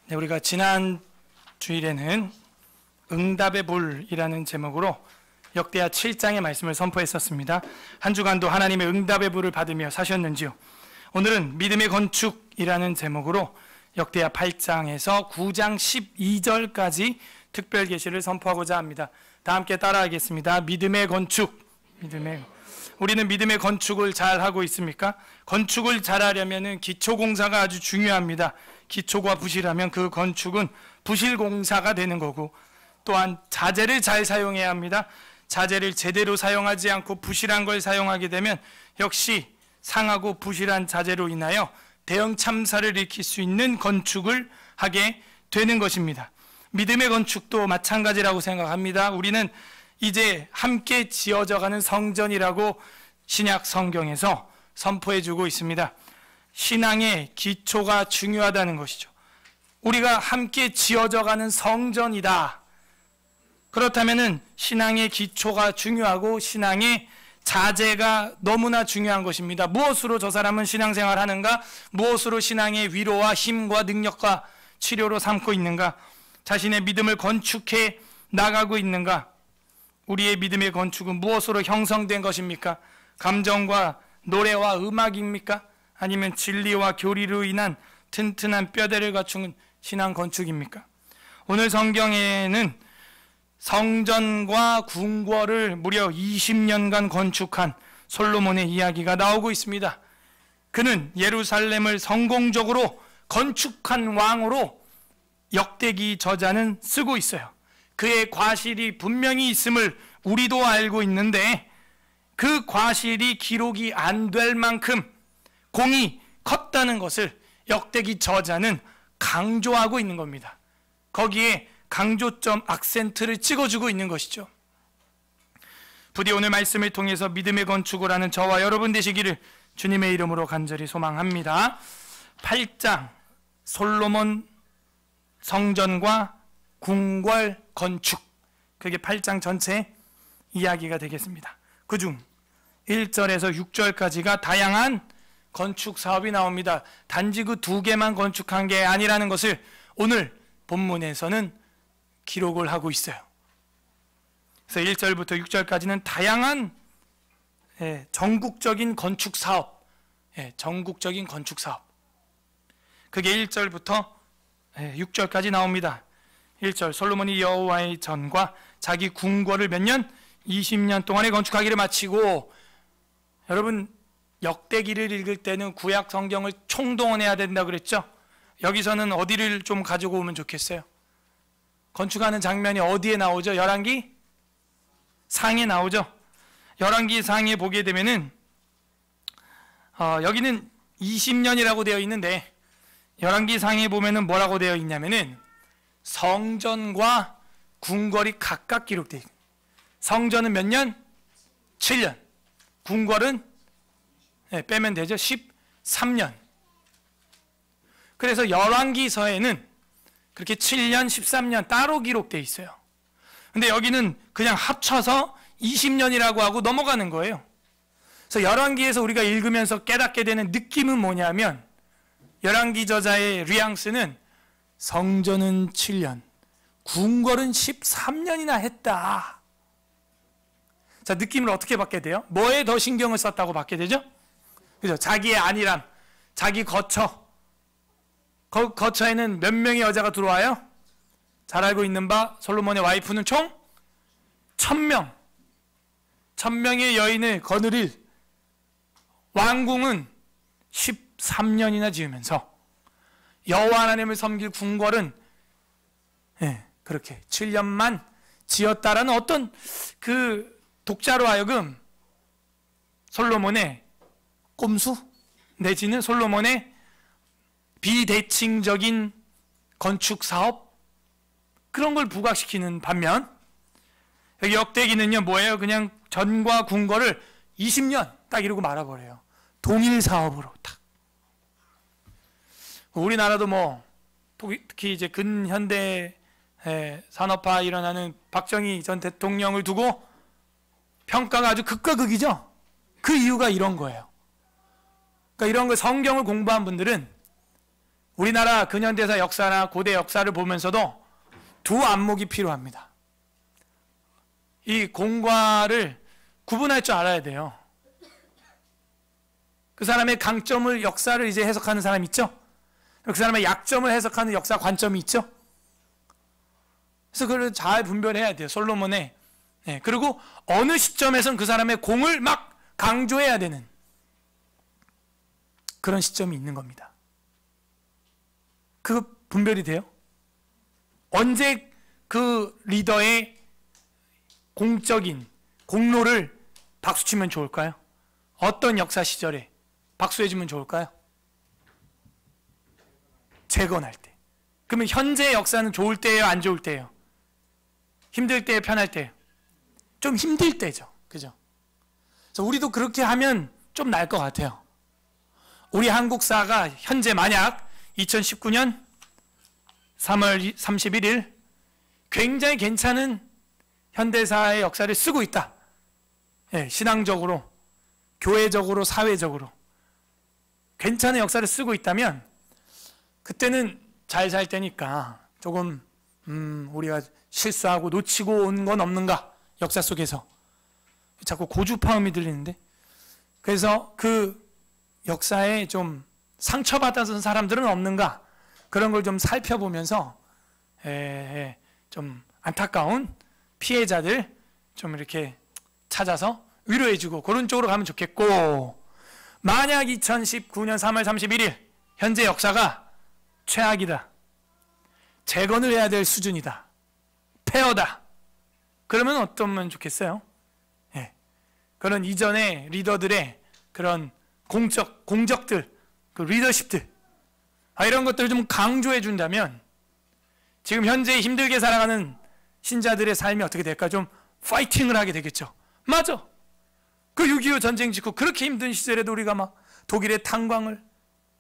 네, 우리가 지난 주일에는 응답의 불이라는 제목으로 역대하 7장의 말씀을 선포했었습니다. 한 주간도 하나님의 응답의 불을 받으며 사셨는지요? 오늘은 믿음의 건축이라는 제목으로 역대하 8장에서 9장 12절까지 특별 계시를 선포하고자 합니다. 다 함께 따라하겠습니다. 믿음의 건축. 우리는 믿음의 건축을 잘 하고 있습니까? 건축을 잘 하려면 기초공사가 아주 중요합니다. 기초가 부실하면 그 건축은 부실공사가 되는 거고, 또한 자재를 잘 사용해야 합니다. 자재를 제대로 사용하지 않고 부실한 걸 사용하게 되면 역시 상하고 부실한 자재로 인하여 대형 참사를 일으킬 수 있는 건축을 하게 되는 것입니다. 믿음의 건축도 마찬가지라고 생각합니다. 우리는 이제 함께 지어져가는 성전이라고 신약 성경에서 선포해주고 있습니다. 신앙의 기초가 중요하다는 것이죠. 우리가 함께 지어져가는 성전이다. 그렇다면 신앙의 기초가 중요하고 신앙의 자재가 너무나 중요한 것입니다. 무엇으로 저 사람은 신앙생활 하는가? 무엇으로 신앙의 위로와 힘과 능력과 치료로 삼고 있는가? 자신의 믿음을 건축해 나가고 있는가? 우리의 믿음의 건축은 무엇으로 형성된 것입니까? 감정과 노래와 음악입니까? 아니면 진리와 교리로 인한 튼튼한 뼈대를 갖춘 신앙 건축입니까? 오늘 성경에는 성전과 궁궐을 무려 20년간 건축한 솔로몬의 이야기가 나오고 있습니다. 그는 예루살렘을 성공적으로 건축한 왕으로 역대기 저자는 쓰고 있어요. 그의 과실이 분명히 있음을 우리도 알고 있는데, 그 과실이 기록이 안 될 만큼 공이 컸다는 것을 역대기 저자는 강조하고 있는 겁니다. 거기에 강조점 악센트를 찍어주고 있는 것이죠. 부디 오늘 말씀을 통해서 믿음의 건축을 하는 저와 여러분 되시기를 주님의 이름으로 간절히 소망합니다. 8장 솔로몬 성전과 궁궐 건축, 그게 8장 전체 이야기가 되겠습니다. 그중 1절에서 6절까지가 다양한 건축 사업이 나옵니다. 단지 그 두 개만 건축한 게 아니라는 것을 오늘 본문에서는 기록을 하고 있어요. 그래서 1절부터 6절까지는 다양한 전국적인 건축 사업, 전국적인 건축 사업. 그게 1절부터 6절까지 나옵니다. 1절 솔로몬이 여호와의 전과 자기 궁궐을 몇 년? 20년 동안에 건축하기를 마치고. 여러분, 역대기를 읽을 때는 구약 성경을 총동원해야 된다 그랬죠? 여기서는 어디를 좀 가지고 오면 좋겠어요? 건축하는 장면이 어디에 나오죠? 열왕기 상에 나오죠? 열왕기 상에 보게 되면은 여기는 20년이라고 되어 있는데, 열왕기 상에 보면은 뭐라고 되어 있냐면은 성전과 궁궐이 각각 기록되어 있어요. 성전은 몇 년? 7년. 궁궐은 빼면 되죠. 13년. 그래서 열왕기서에는 그렇게 7년, 13년 따로 기록되어 있어요. 근데 여기는 그냥 합쳐서 20년이라고 하고 넘어가는 거예요. 그래서 열왕기에서 우리가 읽으면서 깨닫게 되는 느낌은 뭐냐면, 열왕기 저자의 뉘앙스는 성전은 7년, 궁궐은 13년이나 했다. 자, 느낌을 어떻게 받게 돼요? 뭐에 더 신경을 썼다고 받게 되죠? 그죠? 자기의 안일함, 자기 거처. 거처에는 몇 명의 여자가 들어와요? 잘 알고 있는 바 솔로몬의 와이프는 총 1000명. 1000명의 여인을 거느릴 왕궁은 13년이나 지으면서 여호와 하나님을 섬길 궁궐은 그렇게 7년만 지었다라는 어떤 그 독자로 하여금 솔로몬의 꼼수 내지는 솔로몬의 비대칭적인 건축 사업, 그런 걸 부각시키는 반면, 여기 역대기는요 뭐예요? 그냥 전과 궁궐을 20년 딱 이러고 말아버려요. 동일 사업으로 딱. 우리나라도 뭐 특히 이제 근현대 산업화 일어나는 박정희 전 대통령을 두고 평가가 아주 극과 극이죠. 그 이유가 이런 거예요. 그러니까 이런 거 성경을 공부한 분들은 우리나라 근현대사 역사나 고대 역사를 보면서도 두 안목이 필요합니다. 이 공과를 구분할 줄 알아야 돼요. 그 사람의 강점을, 역사를 이제 해석하는 사람 있죠? 그 사람의 약점을 해석하는 역사 관점이 있죠? 그래서 그걸 잘 분별해야 돼요. 솔로몬의. 네, 그리고 어느 시점에선 그 사람의 공을 막 강조해야 되는 그런 시점이 있는 겁니다. 그 분별이 돼요? 언제 그 리더의 공적인 공로를 박수치면 좋을까요? 어떤 역사 시절에 박수해주면 좋을까요? 재건할 때. 그러면 현재 역사는 좋을 때예요, 안 좋을 때예요? 힘들 때예요, 편할 때예요? 좀 힘들 때죠. 그죠? 그래서 우리도 그렇게 하면 좀 나을 것 같아요. 우리 한국사가 현재 만약 2019년 3월 31일 굉장히 괜찮은 현대사의 역사를 쓰고 있다. 예, 신앙적으로, 교회적으로, 사회적으로 괜찮은 역사를 쓰고 있다면 그때는 잘 살 때니까 조금 우리가 실수하고 놓치고 온 건 없는가, 역사 속에서. 자꾸 고주파음이 들리는데, 그래서 그 역사에 좀 상처받았던 사람들은 없는가, 그런 걸 좀 살펴보면서 좀 안타까운 피해자들 좀 이렇게 찾아서 위로해주고 그런 쪽으로 가면 좋겠고, 만약 2019년 3월 31일 현재 역사가 최악이다, 재건을 해야 될 수준이다, 폐허다, 그러면 어떠면 좋겠어요? 예. 그런 이전의 리더들의 그런 공적들, 그 리더십들, 이런 것들을 좀 강조해 준다면 지금 현재 힘들게 살아가는 신자들의 삶이 어떻게 될까? 좀 파이팅을 하게 되겠죠. 맞아. 그 6.25 전쟁 직후 그렇게 힘든 시절에도 우리가 막 독일의 탄광을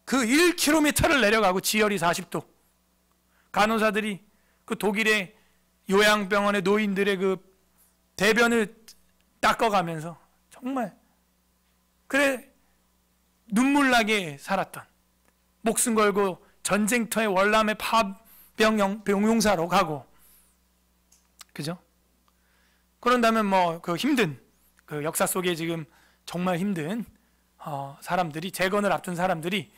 그 1km를 내려가고 지열이 40도, 간호사들이 그 독일의 요양병원의 노인들의 그 대변을 닦아가면서 정말 그래 눈물나게 살았던, 목숨 걸고 전쟁터의 월남의 파병용사로 가고, 그죠? 그런다면 뭐 그 힘든 그 역사 속에 지금 정말 힘든 사람들이, 재건을 앞둔 사람들이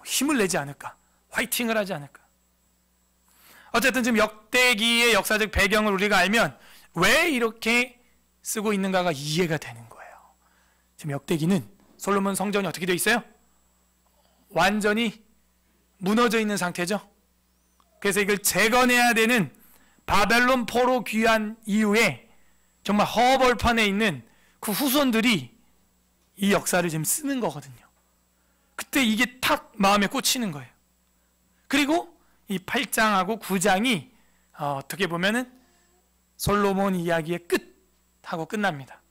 힘을 내지 않을까, 화이팅을 하지 않을까. 어쨌든 지금 역대기의 역사적 배경을 우리가 알면 왜 이렇게 쓰고 있는가가 이해가 되는 거예요. 지금 역대기는 솔로몬 성전이 어떻게 되어 있어요? 완전히 무너져 있는 상태죠. 그래서 이걸 재건해야 되는 바벨론 포로 귀환 이후에 정말 허벌판에 있는 그 후손들이 이 역사를 지금 쓰는 거거든요. 그때 이게 탁 마음에 꽂히는 거예요. 그리고 이 8장하고 9장이 어떻게 보면은 솔로몬 이야기의 끝하고 끝납니다.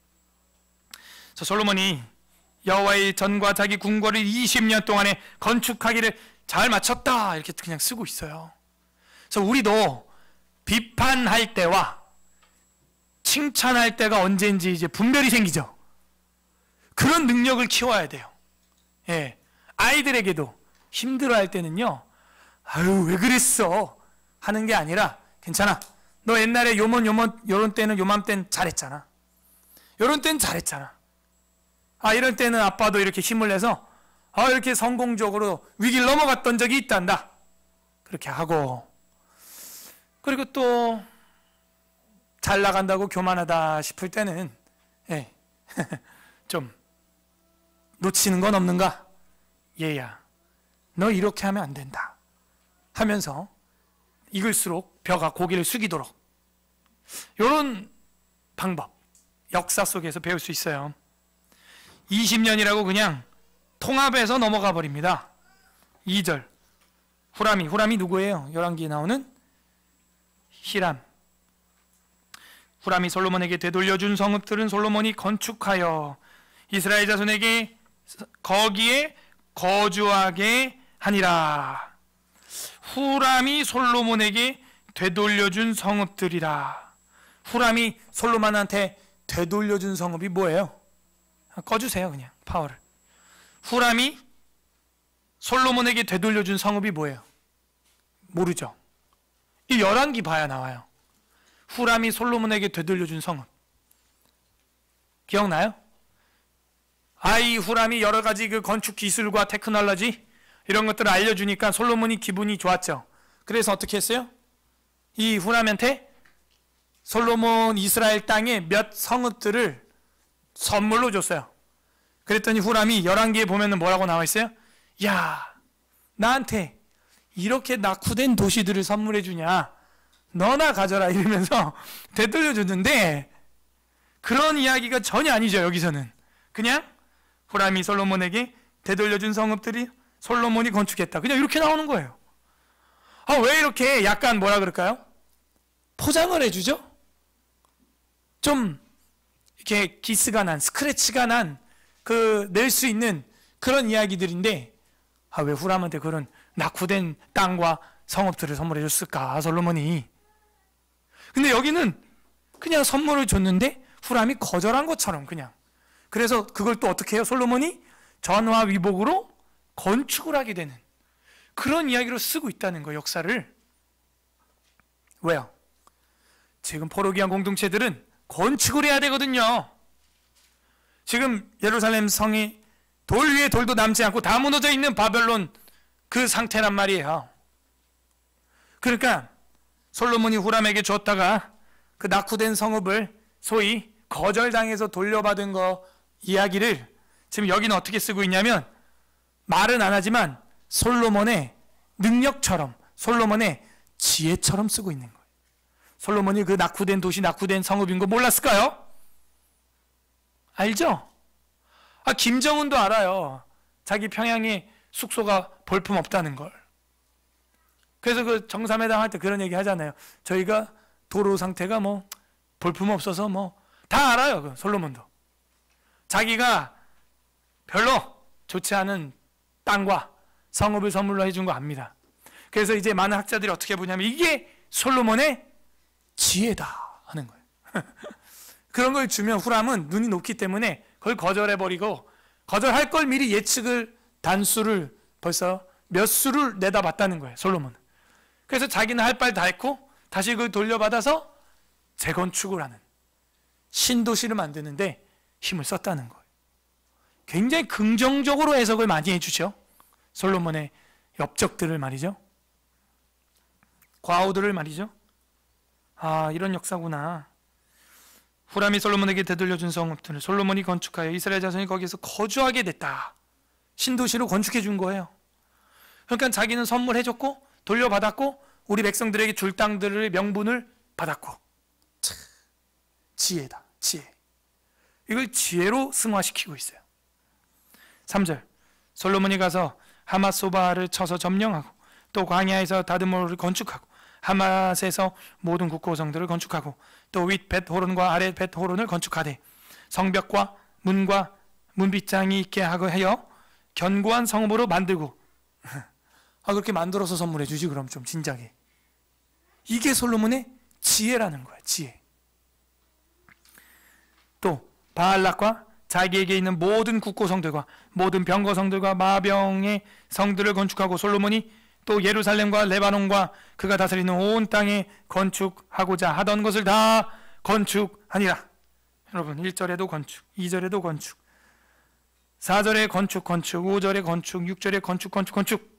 그래서 솔로몬이 여호와의 전과 자기 궁궐을 20년 동안에 건축하기를 잘 마쳤다, 이렇게 그냥 쓰고 있어요. 그래서 우리도 비판할 때와 칭찬할 때가 언제인지 이제 분별이 생기죠. 그런 능력을 키워야 돼요. 예, 아이들에게도 힘들어할 때는요, 아유 왜 그랬어 하는 게 아니라, 괜찮아, 너 옛날에 요런 때는 요맘때는 잘했잖아, 요런 때는 잘했잖아, 이런 때는 아빠도 이렇게 힘을 내서 이렇게 성공적으로 위기를 넘어갔던 적이 있단다, 그렇게 하고, 그리고 또 잘 나간다고 교만하다 싶을 때는 좀 놓치는 건 없는가, 얘야 너 이렇게 하면 안 된다 하면서 익을수록 벼가 고개를 숙이도록, 이런 방법 역사 속에서 배울 수 있어요. 20년이라고 그냥 통합해서 넘어가 버립니다. 2절 후람이 누구예요? 열왕기에 나오는 히람. 후람이 솔로몬에게 되돌려준 성읍들은 솔로몬이 건축하여 이스라엘 자손에게 거기에 거주하게 하니라. 후람이 솔로몬에게 되돌려준 성읍들이라. 후람이 솔로몬한테 되돌려준 성읍이 뭐예요? 꺼주세요 그냥 파워를. 후람이 솔로몬에게 되돌려준 성읍이 뭐예요? 모르죠. 이 열왕기 봐야 나와요. 후람이 솔로몬에게 되돌려준 성읍. 기억나요? 이 후람이 여러 가지 그 건축 기술과 테크놀로지 이런 것들을 알려주니까 솔로몬이 기분이 좋았죠. 그래서 어떻게 했어요? 이 후람한테 솔로몬 이스라엘 땅에 몇 성읍들을 선물로 줬어요. 그랬더니 후람이 열왕기에 보면은 뭐라고 나와 있어요? 야, 나한테 이렇게 낙후된 도시들을 선물해 주냐? 너나 가져라 이러면서 되돌려 줬는데 그런 이야기가 전혀 아니죠. 여기서는 그냥 후람이 솔로몬에게 되돌려준 성읍들이 솔로몬이 건축했다. 그냥 이렇게 나오는 거예요. 왜 이렇게 약간 뭐라 그럴까요? 포장을 해주죠? 좀 이렇게 기스가 난, 스크래치가 난 낼 수 있는 그런 이야기들인데 왜 후람한테 그런 낙후된 땅과 성읍들을 선물해 줬을까 솔로몬이. 근데 여기는 그냥 선물을 줬는데 후람이 거절한 것처럼 그냥. 그래서 그걸 또 어떻게 해요? 솔로몬이 전화위복으로 건축을 하게 되는 그런 이야기로 쓰고 있다는 거예요. 역사를. 왜요? 지금 포로기한 공동체들은 건축을 해야 되거든요. 지금 예루살렘 성이 돌 위에 돌도 남지 않고 다 무너져 있는 바벨론 그 상태란 말이에요. 그러니까 솔로몬이 후람에게 줬다가 그 낙후된 성읍을 소위 거절당해서 돌려받은 거 이야기를 지금 여기는 어떻게 쓰고 있냐면 말은 안 하지만 솔로몬의 능력처럼 솔로몬의 지혜처럼 쓰고 있는 거예요. 솔로몬이 그 낙후된 도시 낙후된 성읍인 거 몰랐을까요? 알죠? 김정은도 알아요. 자기 평양에 숙소가 볼품 없다는 걸. 그래서 그 정상회담 할 때 그런 얘기 하잖아요. 저희가 도로 상태가 볼품 없어서 다 알아요. 그 솔로몬도. 자기가 별로 좋지 않은 땅과 성읍을 선물로 해준 거 압니다. 그래서 이제 많은 학자들이 어떻게 보냐면 이게 솔로몬의 지혜다 하는 거예요. 그런 걸 주면 후람은 눈이 높기 때문에 그걸 거절해버리고 거절할 걸 미리 예측을 단수를 벌써 몇 수를 내다봤다는 거예요. 솔로몬은. 그래서 자기는 할 말 다 했고 다시 그걸 돌려받아서 재건축을 하는 신도시를 만드는데 힘을 썼다는 거예요. 굉장히 긍정적으로 해석을 많이 해주죠. 솔로몬의 업적들을 말이죠. 과오들을 말이죠. 이런 역사구나. 후람이 솔로몬에게 되돌려준 성읍들을 솔로몬이 건축하여 이스라엘 자손이 거기에서 거주하게 됐다. 신도시로 건축해 준 거예요. 그러니까 자기는 선물해줬고 돌려받았고 우리 백성들에게 줄 땅들의 명분을 받았고. 지혜다. 지혜. 이걸 지혜로 승화시키고 있어요. 3절 솔로몬이 가서 하맛소바를 쳐서 점령하고 또 광야에서 다드모를 건축하고 하맛에서 모든 국고성들을 건축하고 또 윗 벳호론과 아래 벳호론을 건축하되 성벽과 문과 문빗장이 있게 하여 견고한 성읍으로 만들고 그렇게 만들어서 선물해 주지. 그럼 좀 진작에. 이게 솔로몬의 지혜라는 거야. 지혜. 또 바알락과 자기에게 있는 모든 국고성들과 모든 병거성들과 마병의 성들을 건축하고 솔로몬이 또 예루살렘과 레바논과 그가 다스리는 온 땅에 건축하고자 하던 것을 다 건축하니라. 여러분 1절에도 건축, 2절에도 건축, 4절에 건축, 5절에 건축, 6절에 건축.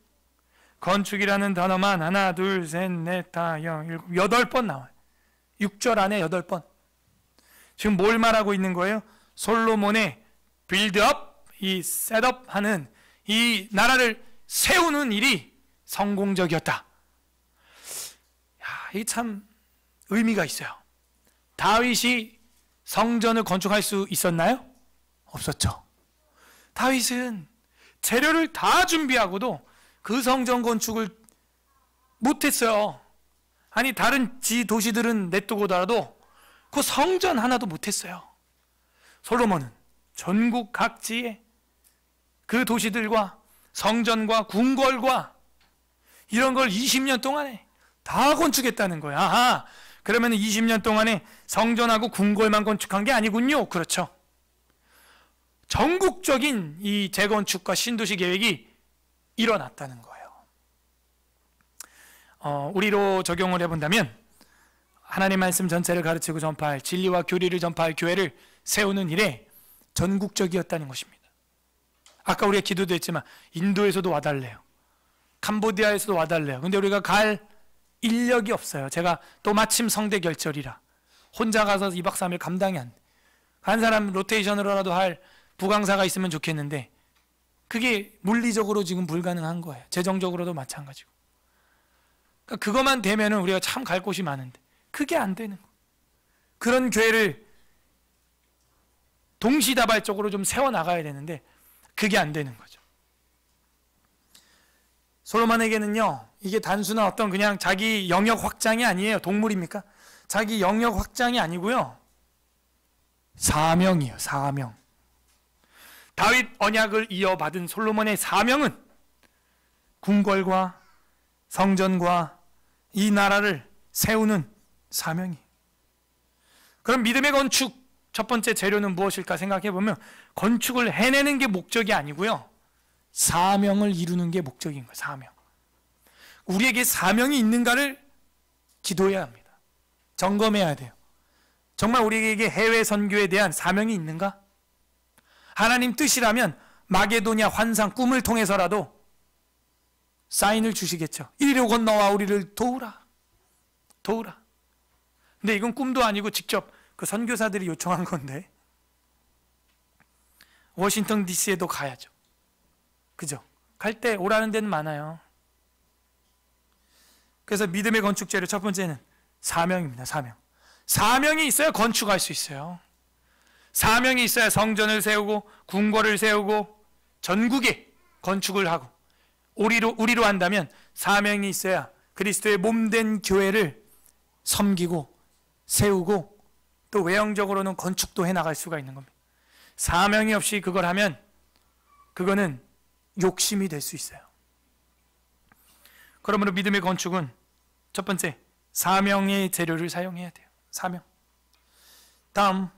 건축이라는 단어만 하나, 둘, 셋, 넷, 다, 일곱, 8번 나와요. 6절 안에 8번. 지금 뭘 말하고 있는 거예요? 솔로몬의 빌드업, 이 셋업하는 이 나라를 세우는 일이 성공적이었다. 이 참 의미가 있어요. 다윗이 성전을 건축할 수 있었나요? 없었죠. 다윗은 재료를 다 준비하고도 그 성전 건축을 못했어요. 아니 다른 도시들은 냅두고더라도 그 성전 하나도 못했어요. 솔로몬은 전국 각지에 그 도시들과 성전과 궁궐과 이런 걸 20년 동안에 다 건축했다는 거야. 그러면 20년 동안에 성전하고 궁궐만 건축한 게 아니군요. 그렇죠. 전국적인 이 재건축과 신도시 계획이 일어났다는 거예요. 우리로 적용을 해본다면 하나님 말씀 전체를 가르치고 전파할, 진리와 교리를 전파할 교회를 세우는 일에 전국적이었다는 것입니다. 아까 우리가 기도도 했지만 인도에서도 와달래요. 캄보디아에서도 와달래요. 근데 우리가 갈 인력이 없어요. 제가 또 마침 성대 결절이라 혼자 가서 2박 3일 감당이 안 돼. 한 사람 로테이션으로라도 할 부강사가 있으면 좋겠는데 그게 물리적으로 지금 불가능한 거예요. 재정적으로도 마찬가지고. 그러니까 그것만 되면은 우리가 참 갈 곳이 많은데 그게 안 되는 거예요. 그런 교회를 동시다발적으로 좀 세워나가야 되는데 그게 안 되는 거죠. 솔로몬에게는요, 이게 단순한 어떤 그냥 자기 영역 확장이 아니에요. 동물입니까? 자기 영역 확장이 아니고요, 사명이에요. 사명. 다윗 언약을 이어받은 솔로몬의 사명은 궁궐과 성전과 이 나라를 세우는 사명이. 그럼 믿음의 건축 첫 번째 재료는 무엇일까 생각해 보면 건축을 해내는 게 목적이 아니고요, 사명을 이루는 게 목적인 거예요. 사명. 우리에게 사명이 있는가를 기도해야 합니다. 점검해야 돼요. 정말 우리에게 해외 선교에 대한 사명이 있는가? 하나님 뜻이라면 마게도냐 환상 꿈을 통해서라도 사인을 주시겠죠. 이리로 건너와 우리를 도우라. 도우라. 근데 이건 꿈도 아니고 직접 그 선교사들이 요청한 건데 워싱턴 DC에도 가야죠. 그죠? 갈 때 오라는 데는 많아요. 그래서 믿음의 건축제를 첫 번째는 사명입니다. 사명. 사명이 있어야 건축할 수 있어요. 사명이 있어야 성전을 세우고 궁궐을 세우고 전국에 건축을 하고, 우리로 한다면 사명이 있어야 그리스도의 몸된 교회를 섬기고 세우고 또 외형적으로는 건축도 해나갈 수가 있는 겁니다. 사명이 없이 그걸 하면 그거는 욕심이 될 수 있어요. 그러므로 믿음의 건축은 첫 번째, 사명의 재료를 사용해야 돼요. 사명. 다음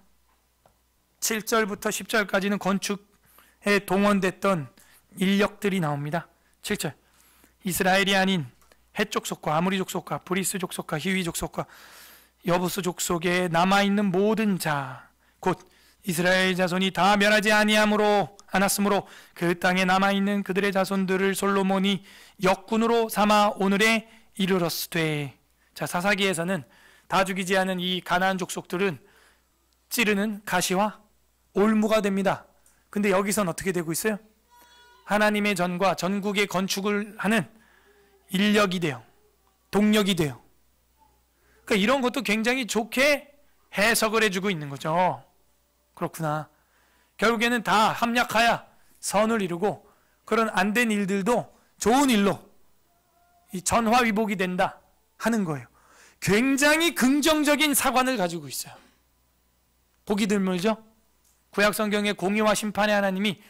7절부터 10절까지는 건축에 동원됐던 인력들이 나옵니다. 7절, 이스라엘이 아닌 헷 족속과 아무리 족속과 브리스 족속과 히위 족속과 여부스 족속에 남아있는 모든 자, 곧 이스라엘 자손이 다 멸하지 않았으므로 그 땅에 남아있는 그들의 자손들을 솔로몬이 역군으로 삼아 오늘에 이르렀으되. 자, 사사기에서는 다 죽이지 않은 이 가나안 족속들은 찌르는 가시와 올무가 됩니다. 근데 여기선 어떻게 되고 있어요? 하나님의 전과 전국의 건축을 하는 인력이 돼요. 동력이 돼요. 그러니까 이런 것도 굉장히 좋게 해석을 해주고 있는 거죠. 그렇구나. 결국에는 다 합력하여 선을 이루고 그런 안 된 일들도 좋은 일로 이 전화위복이 된다 하는 거예요. 굉장히 긍정적인 사관을 가지고 있어요. 보기 드물죠? 구약 성경의 공의와 심판의 하나님이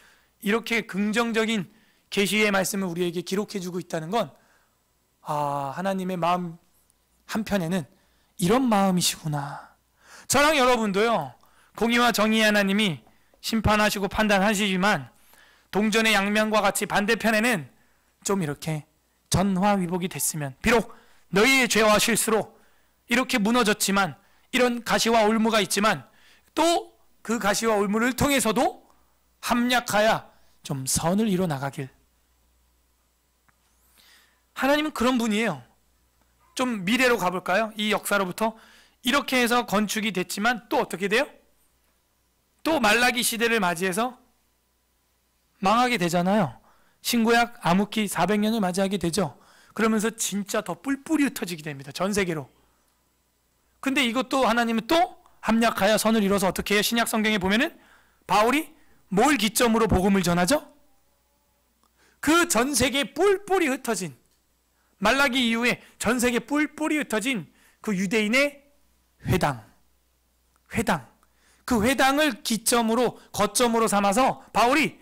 이렇게 긍정적인 계시의 말씀을 우리에게 기록해 주고 있다는 건, 하나님의 마음 한편에는 이런 마음이시구나. 저랑 여러분도요, 공의와 정의의 하나님이 심판하시고 판단하시지만 동전의 양면과 같이 반대편에는 좀 이렇게 전화위복이 됐으면, 비록 너희의 죄와 실수로 이렇게 무너졌지만, 이런 가시와 올무가 있지만 또 그 가시와 올무를 통해서도 합력하여 좀 선을 이뤄 나가길. 하나님은 그런 분이에요. 좀 미래로 가볼까요? 이 역사로부터 이렇게 해서 건축이 됐지만 또 어떻게 돼요? 또 말라기 시대를 맞이해서 망하게 되잖아요. 신구약 암흑기 400년을 맞이하게 되죠. 그러면서 진짜 더 뿔뿔이 흩어지게 됩니다. 전 세계로. 근데 이것도 하나님은 또 합력하여 선을 이뤄서 어떻게 해요? 신약 성경에 보면은 바울이 뭘 기점으로 복음을 전하죠? 그 전 세계에 뿔뿔이 흩어진, 말라기 이후에 전 세계에 뿔뿔이 흩어진 그 유대인의 회당. 그 회당을 기점으로, 거점으로 삼아서 바울이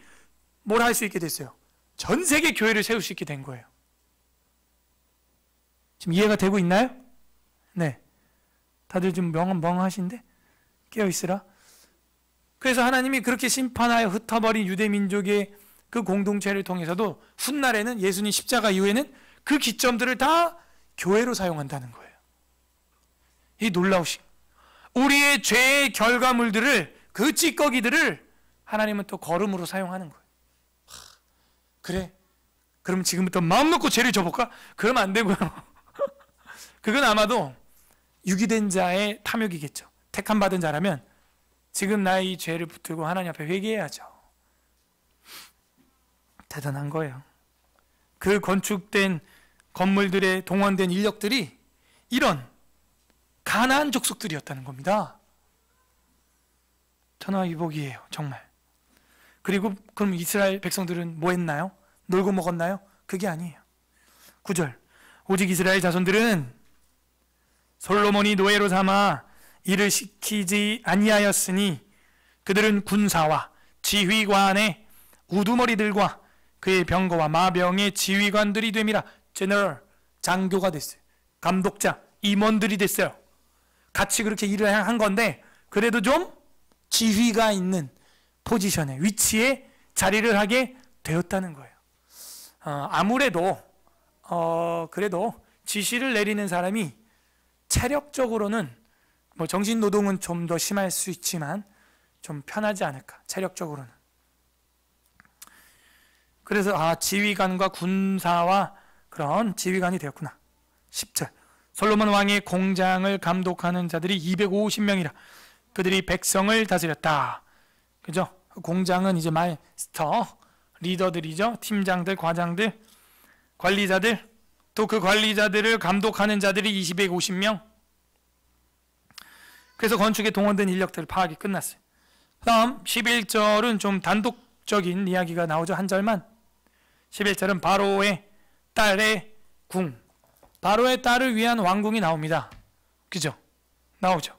뭘 할 수 있게 됐어요? 전 세계 교회를 세울 수 있게 된 거예요. 지금 이해가 되고 있나요? 네. 다들 좀 멍하신데? 깨어있으라. 그래서 하나님이 그렇게 심판하여 흩어버린 유대 민족의 그 공동체를 통해서도 훗날에는 예수님 십자가 이후에는 그 기점들을 다 교회로 사용한다는 거예요. 이 놀라우신 우리의 죄의 결과물들을, 그 찌꺼기들을 하나님은 또 거름으로 사용하는 거예요. 그래, 그럼 지금부터 마음 놓고 죄를 져볼까? 그러면 안 되고요. 그건 아마도 유기된 자의 탐욕이겠죠. 택함 받은 자라면 지금 나의 이 죄를 붙들고 하나님 앞에 회개해야죠. 대단한 거예요. 그 건축된 건물들에 동원된 인력들이 이런 가나안 족속들이었다는 겁니다. 천하위복이에요, 정말. 그리고 그럼 이스라엘 백성들은 뭐 했나요? 놀고 먹었나요? 그게 아니에요. 9절, 오직 이스라엘 자손들은 솔로몬이 노예로 삼아 일을 시키지 아니하였으니 그들은 군사와 지휘관의 우두머리들과 그의 병거와 마병의 지휘관들이 됨이라. 제너럴, 장교가 됐어요. 감독자, 임원들이 됐어요. 같이 그렇게 일을 한 건데 그래도 좀 지휘가 있는 포지션에, 위치에 자리를 하게 되었다는 거예요. 아무래도 그래도 지시를 내리는 사람이 체력적으로는 뭐 정신노동은 좀 더 심할 수 있지만 좀 편하지 않을까, 체력적으로는. 그래서 지휘관과 군사와 그런 지휘관이 되었구나. 10절, 솔로몬 왕의 공장을 감독하는 자들이 250명이라. 그들이 백성을 다스렸다. 그죠? 공장은 이제 마스터, 리더들이죠. 팀장들, 과장들, 관리자들, 또 그 관리자들을 감독하는 자들이 250명. 그래서 건축에 동원된 인력들 파악이 끝났어요. 다음 11절은 좀 단독적인 이야기가 나오죠. 한 절만. 11절은 바로의 딸의 궁, 바로의 딸을 위한 왕궁이 나옵니다. 그죠? 나오죠.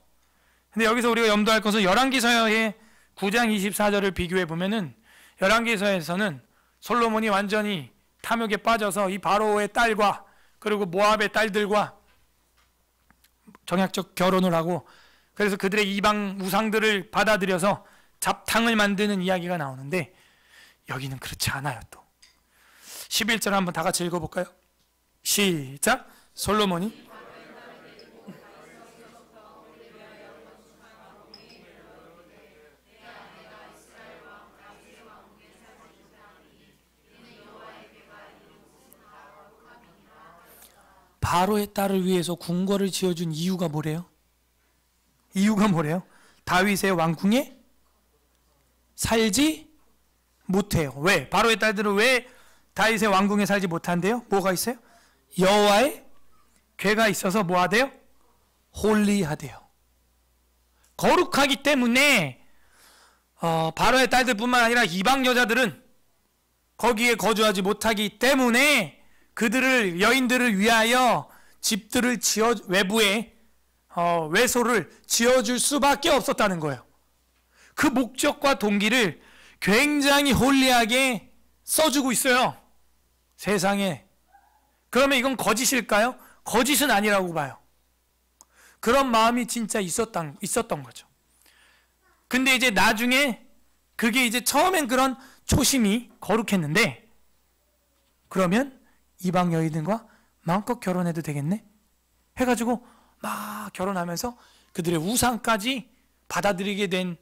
근데 여기서 우리가 염두할 것은 열왕기서의 9장 24절을 비교해 보면은 열왕기서에서는 솔로몬이 완전히 탐욕에 빠져서 이 바로의 딸과 그리고 모압의 딸들과 정약적 결혼을 하고, 그래서 그들의 이방 우상들을 받아들여서 잡탕을 만드는 이야기가 나오는데 여기는 그렇지 않아요. 또 11절 한번 다 같이 읽어볼까요? 시작. 솔로몬이 바로의 딸을 위해서 궁궐을 지어준 이유가 뭐래요? 이유가 뭐래요? 다윗의 왕궁에 살지 못해요. 왜? 바로의 딸들은 왜 다윗의 왕궁에 살지 못한대요? 뭐가 있어요? 여호와의 궤가 있어서 뭐 하대요? 홀리하대요. 거룩하기 때문에 바로의 딸들뿐만 아니라 이방 여자들은 거기에 거주하지 못하기 때문에 그들을, 여인들을 위하여 집들을 외부에 외소를 지어줄 수밖에 없었다는 거예요. 그 목적과 동기를 굉장히 홀리하게 써주고 있어요, 세상에. 그러면 이건 거짓일까요? 거짓은 아니라고 봐요. 그런 마음이 진짜 있었던 거죠. 근데 이제 나중에 그게 이제 처음엔 그런 초심이 거룩했는데, 그러면 이방 여인들과 마음껏 결혼해도 되겠네 해가지고 막 결혼하면서 그들의 우상까지 받아들이게 된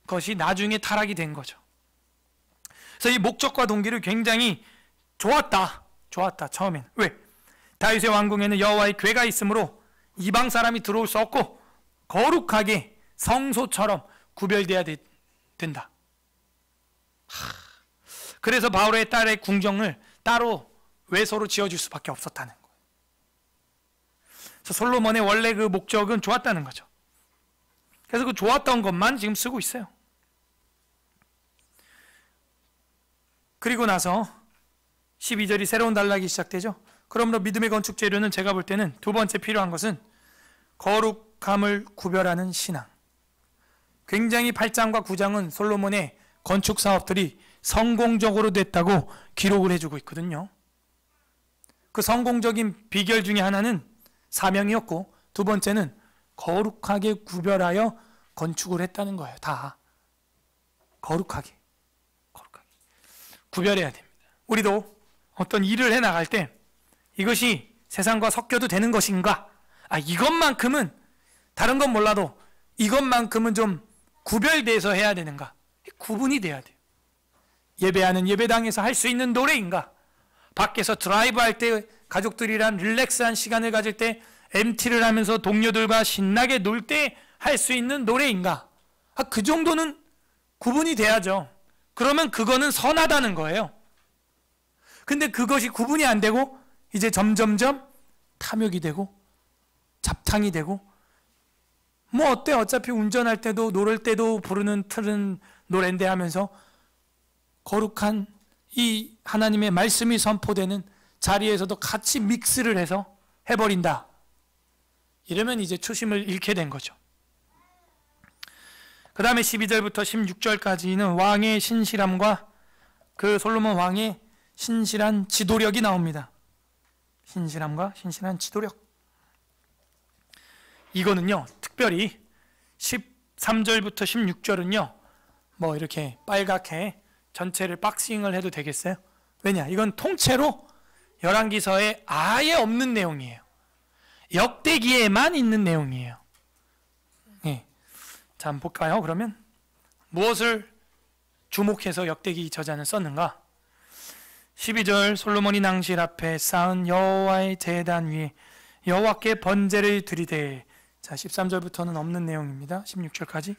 것이 나중에 타락이 된 거죠. 그래서 이 목적과 동기를 굉장히 좋았다 처음에는. 왜? 다윗의 왕궁에는 여호와의 궤가 있으므로 이방 사람이 들어올 수 없고 거룩하게 성소처럼 구별돼야 된다. 그래서 바로의 딸의 궁정을 따로 외소로 지어줄 수밖에 없었다는 거예요. 그래서 솔로몬의 원래 그 목적은 좋았다는 거죠. 그래서 그 좋았던 것만 지금 쓰고 있어요. 그리고 나서 12절이 새로운 단락이 시작되죠. 그러므로 믿음의 건축 재료는 제가 볼 때는 두 번째 필요한 것은 거룩함을 구별하는 신앙. 굉장히 8장과 9장은 솔로몬의 건축 사업들이 성공적으로 됐다고 기록을 해주고 있거든요. 그 성공적인 비결 중에 하나는 사명이었고, 두 번째는 거룩하게 구별하여 건축을 했다는 거예요. 다 거룩하게. 구별해야 됩니다. 우리도 어떤 일을 해 나갈 때 이것이 세상과 섞여도 되는 것인가? 이것만큼은 다른 건 몰라도 이것만큼은 좀 구별돼서 해야 되는가? 구분이 돼야 돼요. 예배하는 예배당에서 할 수 있는 노래인가? 밖에서 드라이브 할 때 가족들이랑 릴렉스한 시간을 가질 때 MT를 하면서 동료들과 신나게 놀 때 할 수 있는 노래인가? 그 정도는 구분이 돼야죠. 그러면 그거는 선하다는 거예요. 근데 그것이 구분이 안 되고 이제 점점점 탐욕이 되고 잡탕이 되고 뭐 어때? 어차피 운전할 때도 노를 때도 부르는 틀은 노랜데 하면서 거룩한 이 하나님의 말씀이 선포되는 자리에서도 같이 믹스를 해서 해버린다. 이러면 이제 초심을 잃게 된 거죠. 그 다음에 12절부터 16절까지는 왕의 신실함과 그 솔로몬 왕의 신실한 지도력이 나옵니다. 신실함과 신실한 지도력. 이거는요, 특별히 13절부터 16절은요, 뭐 이렇게 빨갛게 전체를 박싱을 해도 되겠어요? 왜냐? 이건 통째로 열왕기서에 아예 없는 내용이에요. 역대기에만 있는 내용이에요. 예. 자, 한번 볼까요? 그러면 무엇을 주목해서 역대기 저자는 썼는가? 12절 솔로몬이 낭실 앞에 쌓은 여호와의 제단 위에 여호와께 번제를 드리되. 자, 13절부터는 없는 내용입니다. 16절까지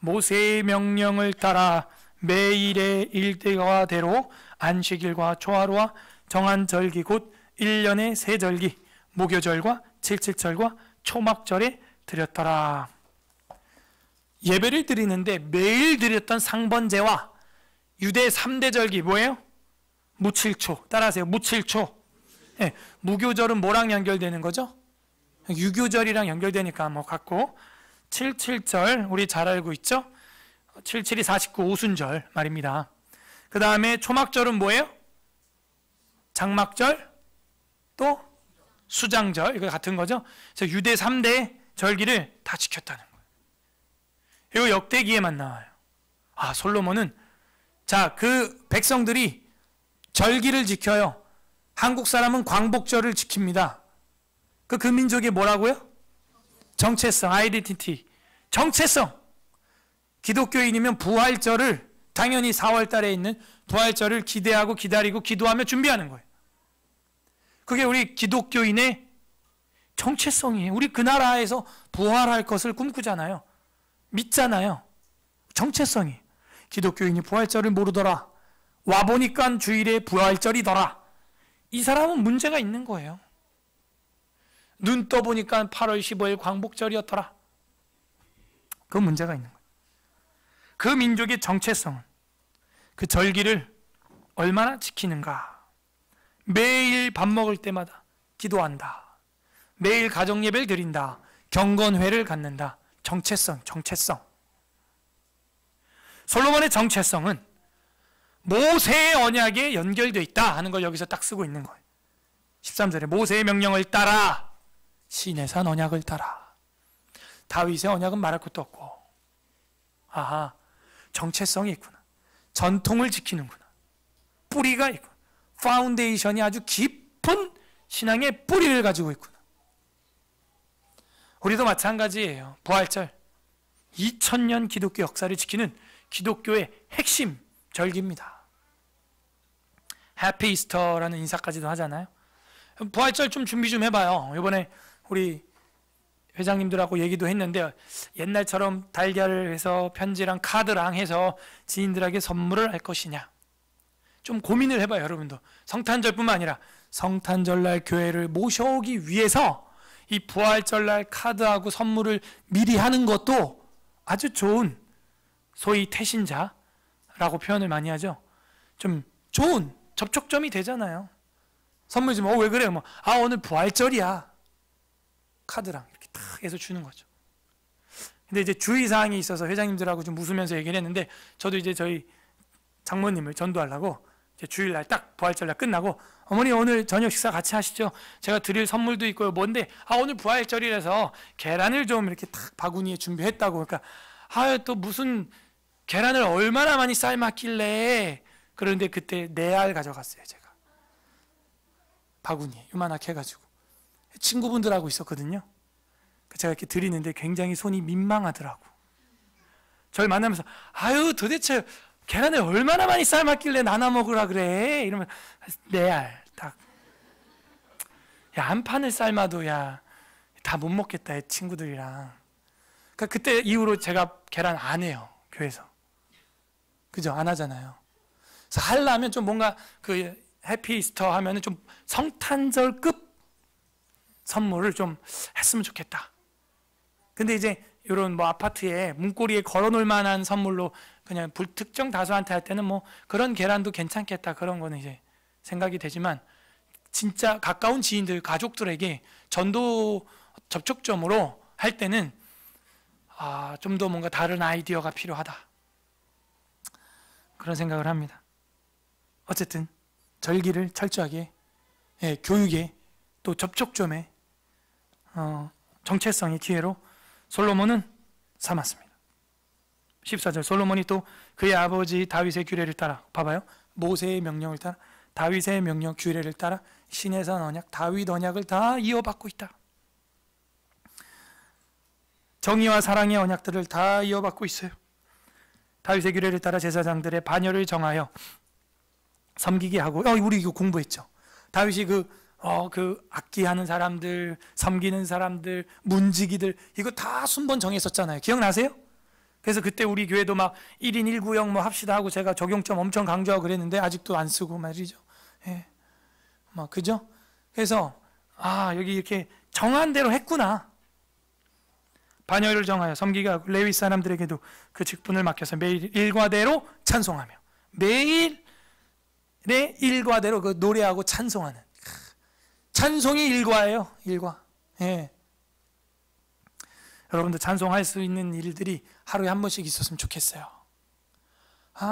모세의 명령을 따라 매일의 일대가대로 안식일과 초하루와 정한 절기 곧 1년의 세 절기 무교절과 칠칠절과 초막절에 드렸더라. 예배를 드리는데 매일 드렸던 상번제와 유대 3대 절기 뭐예요? 무칠초. 따라하세요. 무칠초. 네, 무교절은 뭐랑 연결되는 거죠? 유교절이랑 연결되니까 뭐 같고, 칠칠절 우리 잘 알고 있죠? 77이 49 오순절 말입니다. 그 다음에 초막절은 뭐예요? 장막절 또 수장절, 이거 같은 거죠. 그래서 유대 3대 절기를 다 지켰다는 거예요. 이거 역대기에만 나와요. 솔로몬은 자, 그 백성들이 절기를 지켜요. 한국 사람은 광복절을 지킵니다. 그 민족이 뭐라고요? 정체성, 아이덴티티, 정체성. 기독교인이면 부활절을 당연히 4월 달에 있는 부활절을 기대하고 기다리고 기도하며 준비하는 거예요. 그게 우리 기독교인의 정체성이에요. 우리 그 나라에서 부활할 것을 꿈꾸잖아요. 믿잖아요. 정체성이. 기독교인이 부활절을 모르더라. 와보니까 주일에 부활절이더라. 이 사람은 문제가 있는 거예요. 눈 떠보니까 8월 15일 광복절이었더라. 그 문제가 있는 거예요. 그 민족의 정체성은 그 절기를 얼마나 지키는가. 매일 밥 먹을 때마다 기도한다. 매일 가정예배를 드린다. 경건회를 갖는다. 정체성. 솔로몬의 정체성은 모세의 언약에 연결되어 있다 하는 걸 여기서 딱 쓰고 있는 거예요. 13절에 모세의 명령을 따라 시내산 언약을 따라. 다윗의 언약은 말할 것도 없고. 정체성이 있구나. 전통을 지키는구나. 뿌리가 있구나. 파운데이션이 아주 깊은 신앙의 뿌리를 가지고 있구나. 우리도 마찬가지예요. 부활절 2000년 기독교 역사를 지키는 기독교의 핵심 절기입니다. 해피 이스터라는 인사까지도 하잖아요. 부활절 좀 준비 좀 해봐요. 이번에 우리 회장님들하고 얘기도 했는데 옛날처럼 달걀을 해서 편지랑 카드랑 해서 지인들에게 선물을 할 것이냐 좀 고민을 해봐요. 여러분도 성탄절뿐만 아니라 성탄절날 교회를 모셔오기 위해서 이 부활절날 카드하고 선물을 미리 하는 것도 아주 좋은, 소위 태신자라고 표현을 많이 하죠. 좀 좋은 접촉점이 되잖아요. 선물 주면 왜 그래요? 오늘 부활절이야. 카드랑 이렇게 탁 해서 주는 거죠. 근데 이제 주의사항이 있어서 회장님들하고 좀 웃으면서 얘기를 했는데, 저도 이제 저희 장모님을 전도하려고 이제 주일날 딱 부활절날 끝나고, 어머니 오늘 저녁 식사 같이 하시죠. 제가 드릴 선물도 있고요. 뭔데? 오늘 부활절이라서 계란을 좀 이렇게 탁 바구니에 준비했다고. 그러니까 또 무슨 계란을 얼마나 많이 삶았길래 그런데 그때 4알 가져갔어요. 제가 바구니에 요만하게 해가지고 친구분들하고 있었거든요. 제가 이렇게 드리는데 굉장히 손이 민망하더라고. 저를 만나면서 아유 도대체 계란을 얼마나 많이 삶았길래 나눠 먹으라 그래 이러면 4알 딱. 야, 한 판을 삶아도 야 다 못 먹겠다 친구들이랑. 그러니까 그때 이후로 제가 계란 안 해요, 교회에서. 그죠? 안 하잖아요. 그래서 하려면 좀 뭔가 그 해피 이스터 하면은 좀 성탄절급 선물을 좀 했으면 좋겠다. 근데 이제 이런 뭐 아파트에 문고리에 걸어놓을 만한 선물로 그냥 불특정 다수한테 할 때는 뭐 그런 계란도 괜찮겠다, 그런 거는 이제 생각이 되지만, 진짜 가까운 지인들, 가족들에게 전도 접촉점으로 할 때는 좀 더 뭔가 다른 아이디어가 필요하다, 그런 생각을 합니다. 어쨌든 절기를 철저하게, 교육에 또 접촉점에 정체성의 기회로 솔로몬은 삼았습니다. 14절, 솔로몬이 또 그의 아버지 다윗의 규례를 따라, 봐봐요, 모세의 명령을 따라, 다윗의 명령 규례를 따라 시내산 언약, 다윗 언약을 다 이어받고 있다. 정의와 사랑의 언약들을 다 이어받고 있어요. 다윗의 규례를 따라 제사장들의 반열을 정하여 섬기게 하고, 우리 이거 공부했죠. 다윗이 그 악기하는 사람들, 섬기는 사람들, 문지기들, 이거 다 순번 정했었잖아요. 기억나세요? 그래서 그때 우리 교회도 막 1인 1구역 뭐 합시다 하고 제가 적용점 엄청 강조하고 그랬는데 아직도 안 쓰고 말이죠. 그죠? 그래서 여기 이렇게 정한 대로 했구나. 반열을 정하여 섬기게 하고 레위 사람들에게도 그 직분을 맡겨서 매일 일과대로 찬송하며, 매일의 일과대로 그 노래하고 찬송하는, 찬송이 일과예요. 일과. 여러분도 찬송할 수 있는 일들이 하루에 한 번씩 있었으면 좋겠어요.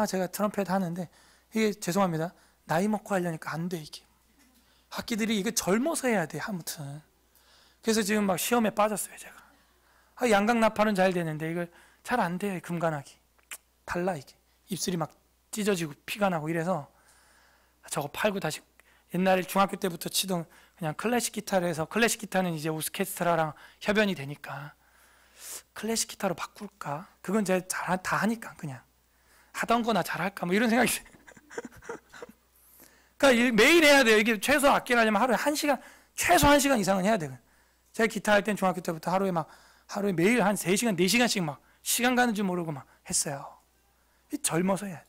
제가 트럼펫 하는데 이게 죄송합니다, 나이 먹고 하려니까 안 돼. 이게 학기들이 이거 젊어서 해야 돼. 아무튼 그래서 지금 막 시험에 빠졌어요. 제가 양각 나팔은 잘 되는데 이거 잘 안 돼요. 금관악이 달라. 이게 입술이 막 찢어지고 피가 나고 이래서 저거 팔고 다시 옛날에 중학교 때부터 치던 그냥 클래식 기타를 해서, 클래식 기타는 이제 오스케스트라랑 협연이 되니까 클래식 기타로 바꿀까? 그건 제가 다 하니까 그냥 하던 거나 잘할까? 뭐 이런 생각이 그러니까 매일 해야 돼요. 이게 최소 악기를 하려면 하루에 1시간, 최소 1시간 이상은 해야 돼요. 제가 기타 할 땐 중학교 때부터 하루에 매일 한 3시간, 4시간씩 막 시간 가는 줄 모르고 막 했어요. 젊어서 해야 돼.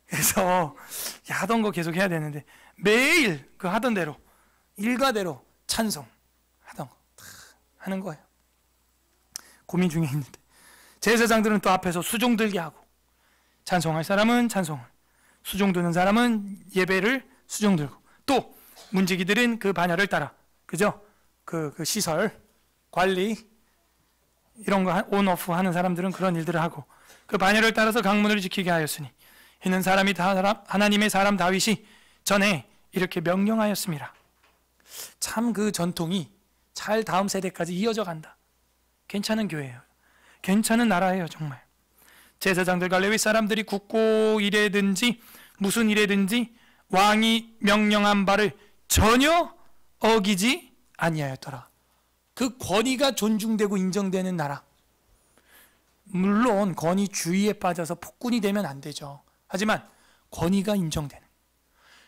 그래서 하던 거 계속 해야 되는데 매일 그 하던 대로 일과대로 찬송 하던 거 하는 거예요. 고민 중에 있는데 제사장들은 또 앞에서 수종 들게 하고, 찬송할 사람은 찬송을, 수종 드는 사람은 예배를 수종 들고, 또 문지기들은 그 반열을 따라, 그죠? 그 시설 관리 이런 거 온오프 하는 사람들은 그런 일들을 하고, 그 반열을 따라서 강문을 지키게 하였으니 이는 사람이 다 하나님의 사람 다윗이 전에 이렇게 명령하였습니다. 참 그 전통이 잘 다음 세대까지 이어져 간다. 괜찮은 교회예요. 괜찮은 나라예요. 정말 제사장들과 레위 사람들이 굳고 일에든지 무슨 일에든지 왕이 명령한 바를 전혀 어기지 아니하였더라. 그 권위가 존중되고 인정되는 나라. 물론 권위주의에 빠져서 폭군이 되면 안 되죠. 하지만 권위가 인정되는,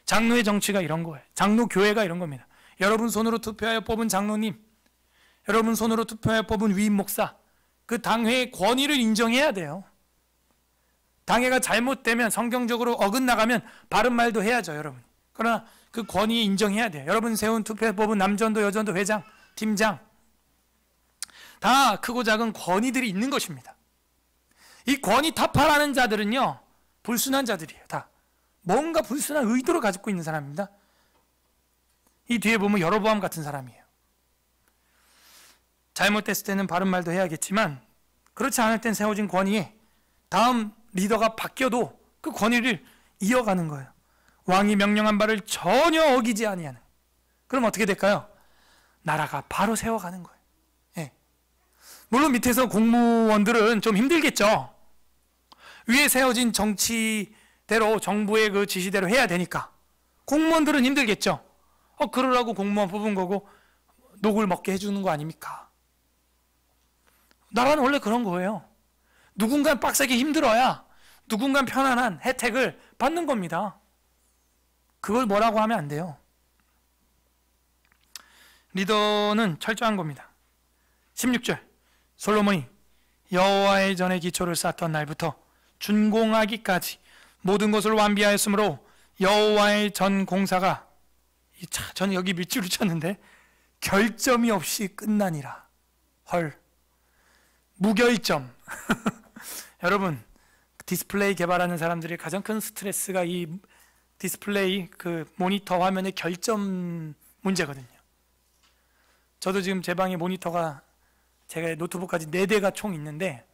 장로의 정치가 이런 거예요. 장로 교회가 이런 겁니다. 여러분 손으로 투표하여 뽑은 장로님, 여러분 손으로 투표하여 뽑은 위임 목사, 그 당회의 권위를 인정해야 돼요. 당회가 잘못되면, 성경적으로 어긋나가면 바른 말도 해야죠, 여러분. 그러나 그 권위 인정해야 돼요. 여러분 세운 투표에 뽑은 남전도, 여전도 회장, 팀장, 다 크고 작은 권위들이 있는 것입니다. 이 권위 타파하는 자들은요, 불순한 자들이에요. 다 뭔가 불순한 의도를 가지고 있는 사람입니다. 이 뒤에 보면 여로보암 같은 사람이에요. 잘못됐을 때는 바른 말도 해야겠지만, 그렇지 않을 땐 세워진 권위에 다음 리더가 바뀌어도 그 권위를 이어가는 거예요. 왕이 명령한 바를 전혀 어기지 아니하는. 그럼 어떻게 될까요? 나라가 바로 세워가는 거예요. 물론 밑에서 공무원들은 좀 힘들겠죠. 위에 세워진 정치 대로 정부의 그 지시대로 해야 되니까 공무원들은 힘들겠죠. 그러라고 공무원 뽑은 거고 녹을 먹게 해주는 거 아닙니까? 나라는 원래 그런 거예요. 누군가 빡세게 힘들어야 누군가 편안한 혜택을 받는 겁니다. 그걸 뭐라고 하면 안 돼요. 리더는 철저한 겁니다. 16절 솔로몬이 여호와의 전에 기초를 쌓던 날부터 준공하기까지 모든 것을 완비하였으므로 여호와의 전 공사가 저는 여기 밑줄을 쳤는데 결점이 없이 끝나니라. 헐, 무결점. 여러분, 디스플레이 개발하는 사람들이 가장 큰 스트레스가 이 디스플레이 그 모니터 화면의 결점 문제거든요. 저도 지금 제 방에 모니터가 제가 노트북까지 4대가 총 있는데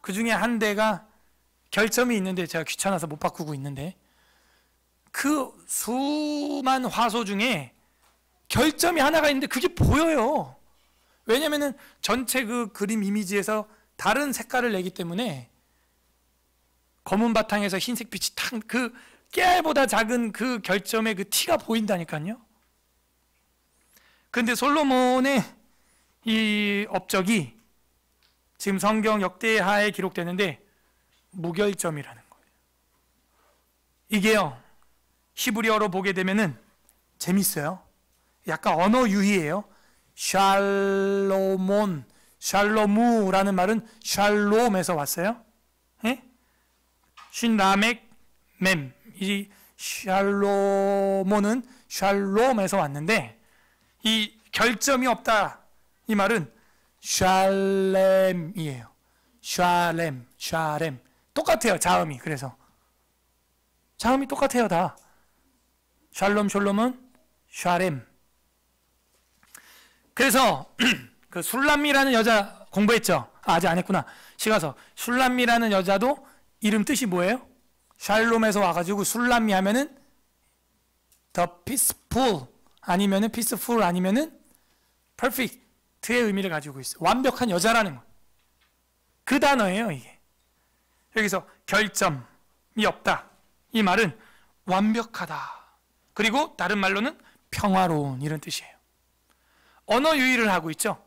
그 중에 한 대가 결점이 있는데 제가 귀찮아서 못 바꾸고 있는데 그 수만 화소 중에 결점이 하나가 있는데 그게 보여요. 왜냐면은 전체 그 그림 이미지에서 다른 색깔을 내기 때문에 검은 바탕에서 흰색 빛이 탁 그 깨알보다 작은 그 결점의 그 티가 보인다니까요. 그런데 솔로몬의 이 업적이 지금 성경 역대하에 기록되는데 무결점이라는 거예요. 이게요, 히브리어로 보게 되면은 재밌어요. 약간 언어 유희예요. 샬로몬, 샬로무라는 말은 샬롬에서 왔어요. 예? 쉰라멕 맴. 이 샬로몬은 샬롬에서 왔는데 이 결점이 없다 이 말은 샬렘이에요. 샬렘, 샬렘 똑같아요. 자음이. 그래서 자음이 똑같아요. 다 샬롬, 샬롬은 샬렘. 그래서 그 술람미라는 여자 공부했죠? 아직 안 했구나. 시가서 술람미라는 여자도 이름 뜻이 뭐예요? 샬롬에서 와가지고 술람미 하면은 the peaceful 아니면은 peaceful 아니면은 perfect의 의미를 가지고 있어요. 완벽한 여자라는 거. 그 단어예요, 이게. 여기서 결점이 없다. 이 말은 완벽하다. 그리고 다른 말로는 평화로운 이런 뜻이에요. 언어 유희를 하고 있죠.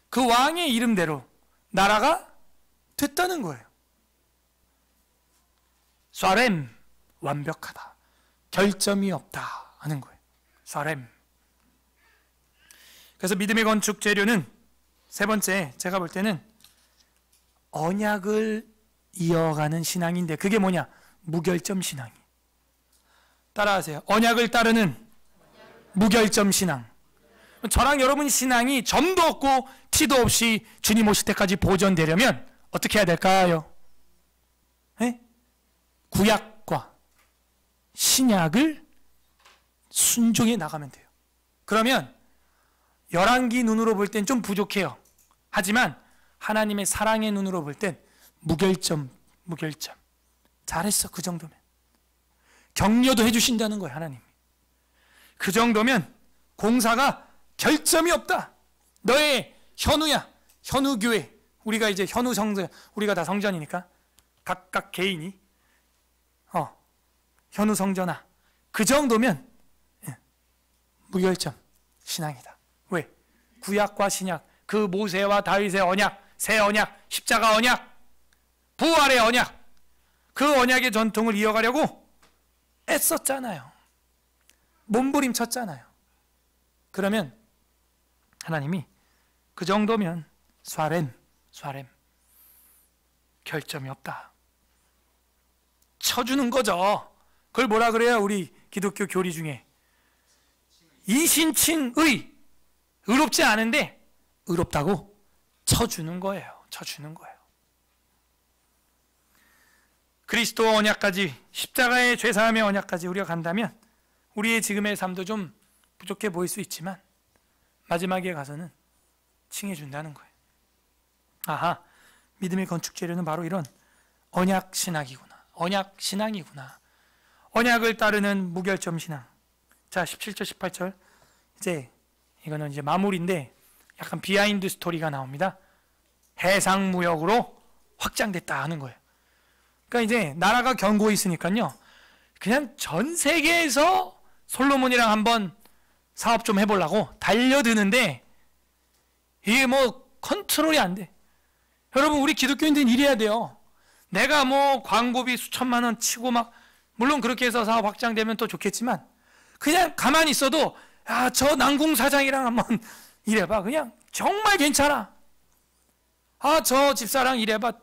그 왕의 이름대로 나라가 됐다는 거예요. 쏴렘, 완벽하다. 결점이 없다 하는 거예요. 쏴렘. 그래서 믿음의 건축 재료는 세 번째, 제가 볼 때는 언약을 이어가는 신앙인데 그게 뭐냐? 무결점 신앙이. 따라하세요. 언약을 따르는 무결점 신앙. 저랑 여러분 신앙이 점도 없고 티도 없이 주님 오실 때까지 보존되려면 어떻게 해야 될까요? 네? 구약과 신약을 순종해 나가면 돼요. 그러면 열왕기 눈으로 볼 땐 좀 부족해요. 하지만 하나님의 사랑의 눈으로 볼 땐 무결점. 잘했어, 그 정도면. 격려도 해주신다는 거예요, 하나님. 그 정도면 공사가 결점이 없다. 너의 현우야, 현우교회. 우리가 이제 현우 성전, 우리가 다 성전이니까 각각 개인이 현우 성전아. 그 정도면 무결점 신앙이다. 왜? 구약과 신약, 그 모세와 다윗의 언약, 새 언약, 십자가 언약, 부활의 언약, 그 언약의 전통을 이어가려고 애썼잖아요. 몸부림쳤잖아요. 그러면 하나님이 그 정도면 쏴렘 결점이 없다. 쳐주는 거죠. 그걸 뭐라 그래요? 우리 기독교 교리 중에 이신칭의, 의롭지 않은데 의롭다고 쳐주는 거예요. 쳐주는 거예요. 그리스도 언약까지, 십자가의 죄사함의 언약까지 우리가 간다면 우리의 지금의 삶도 좀 부족해 보일 수 있지만 마지막에 가서는 칭해준다는 거예요. 아하, 믿음의 건축 재료는 바로 이런 언약 신학이구나. 언약 신앙이구나. 언약을 따르는 무결점 신앙. 자, 17절, 18절. 이제 이거는 이제 마무리인데 약간 비하인드 스토리가 나옵니다. 해상무역으로 확장됐다 하는 거예요. 그러니까 이제 나라가 견고해 있으니까요. 그냥 전 세계에서 솔로몬이랑 한번 사업 좀 해보려고 달려드는데 이게 뭐 컨트롤이 안 돼. 여러분, 우리 기독교인들은 이래야 돼요. 내가 뭐 광고비 수천만 원 치고 막, 물론 그렇게 해서 사업 확장되면 또 좋겠지만 그냥 가만히 있어도 저 남궁 사장이랑 한번 일해봐. 그냥 정말 괜찮아. 저 집사랑 일해봐.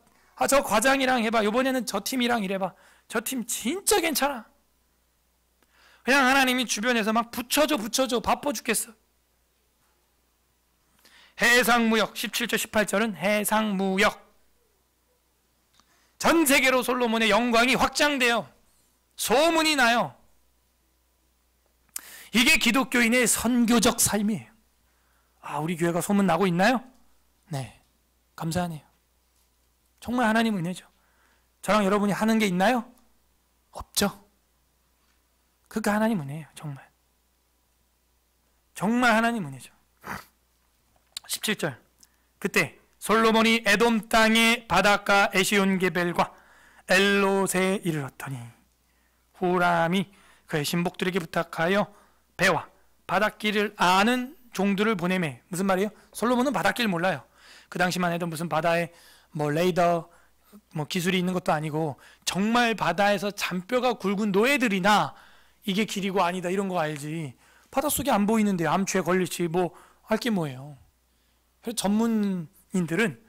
저 과장이랑 해봐. 이번에는 저 팀이랑 일해봐. 저 팀 진짜 괜찮아. 그냥 하나님이 주변에서 막 붙여줘 바빠 죽겠어. 해상무역 17절 18절은 해상무역, 전 세계로 솔로몬의 영광이 확장돼요. 소문이 나요. 이게 기독교인의 선교적 삶이에요. 우리 교회가 소문나고 있나요? 네, 감사하네요. 정말 하나님 은혜죠. 저랑 여러분이 하는 게 있나요? 없죠. 그게 하나님 은혜예요. 정말 하나님 은혜죠. 17절, 그때 솔로몬이 에돔 땅의 바닷가 에시온게벨과 엘롯에 이르렀더니 후람이 그의 신복들에게 부탁하여 배와 바닷길을 아는 종들을 보내매. 무슨 말이에요? 솔로몬은 바닷길 몰라요. 그 당시만 해도 무슨 바다에 뭐 레이더 뭐 기술이 있는 것도 아니고 정말 바다에서 잔뼈가 굵은 노예들이나 이게 길이고 아니다 이런 거 알지. 바닷속에 안 보이는데 암초에 걸릴지 뭐 할 게 뭐예요. 그래서 전문인들은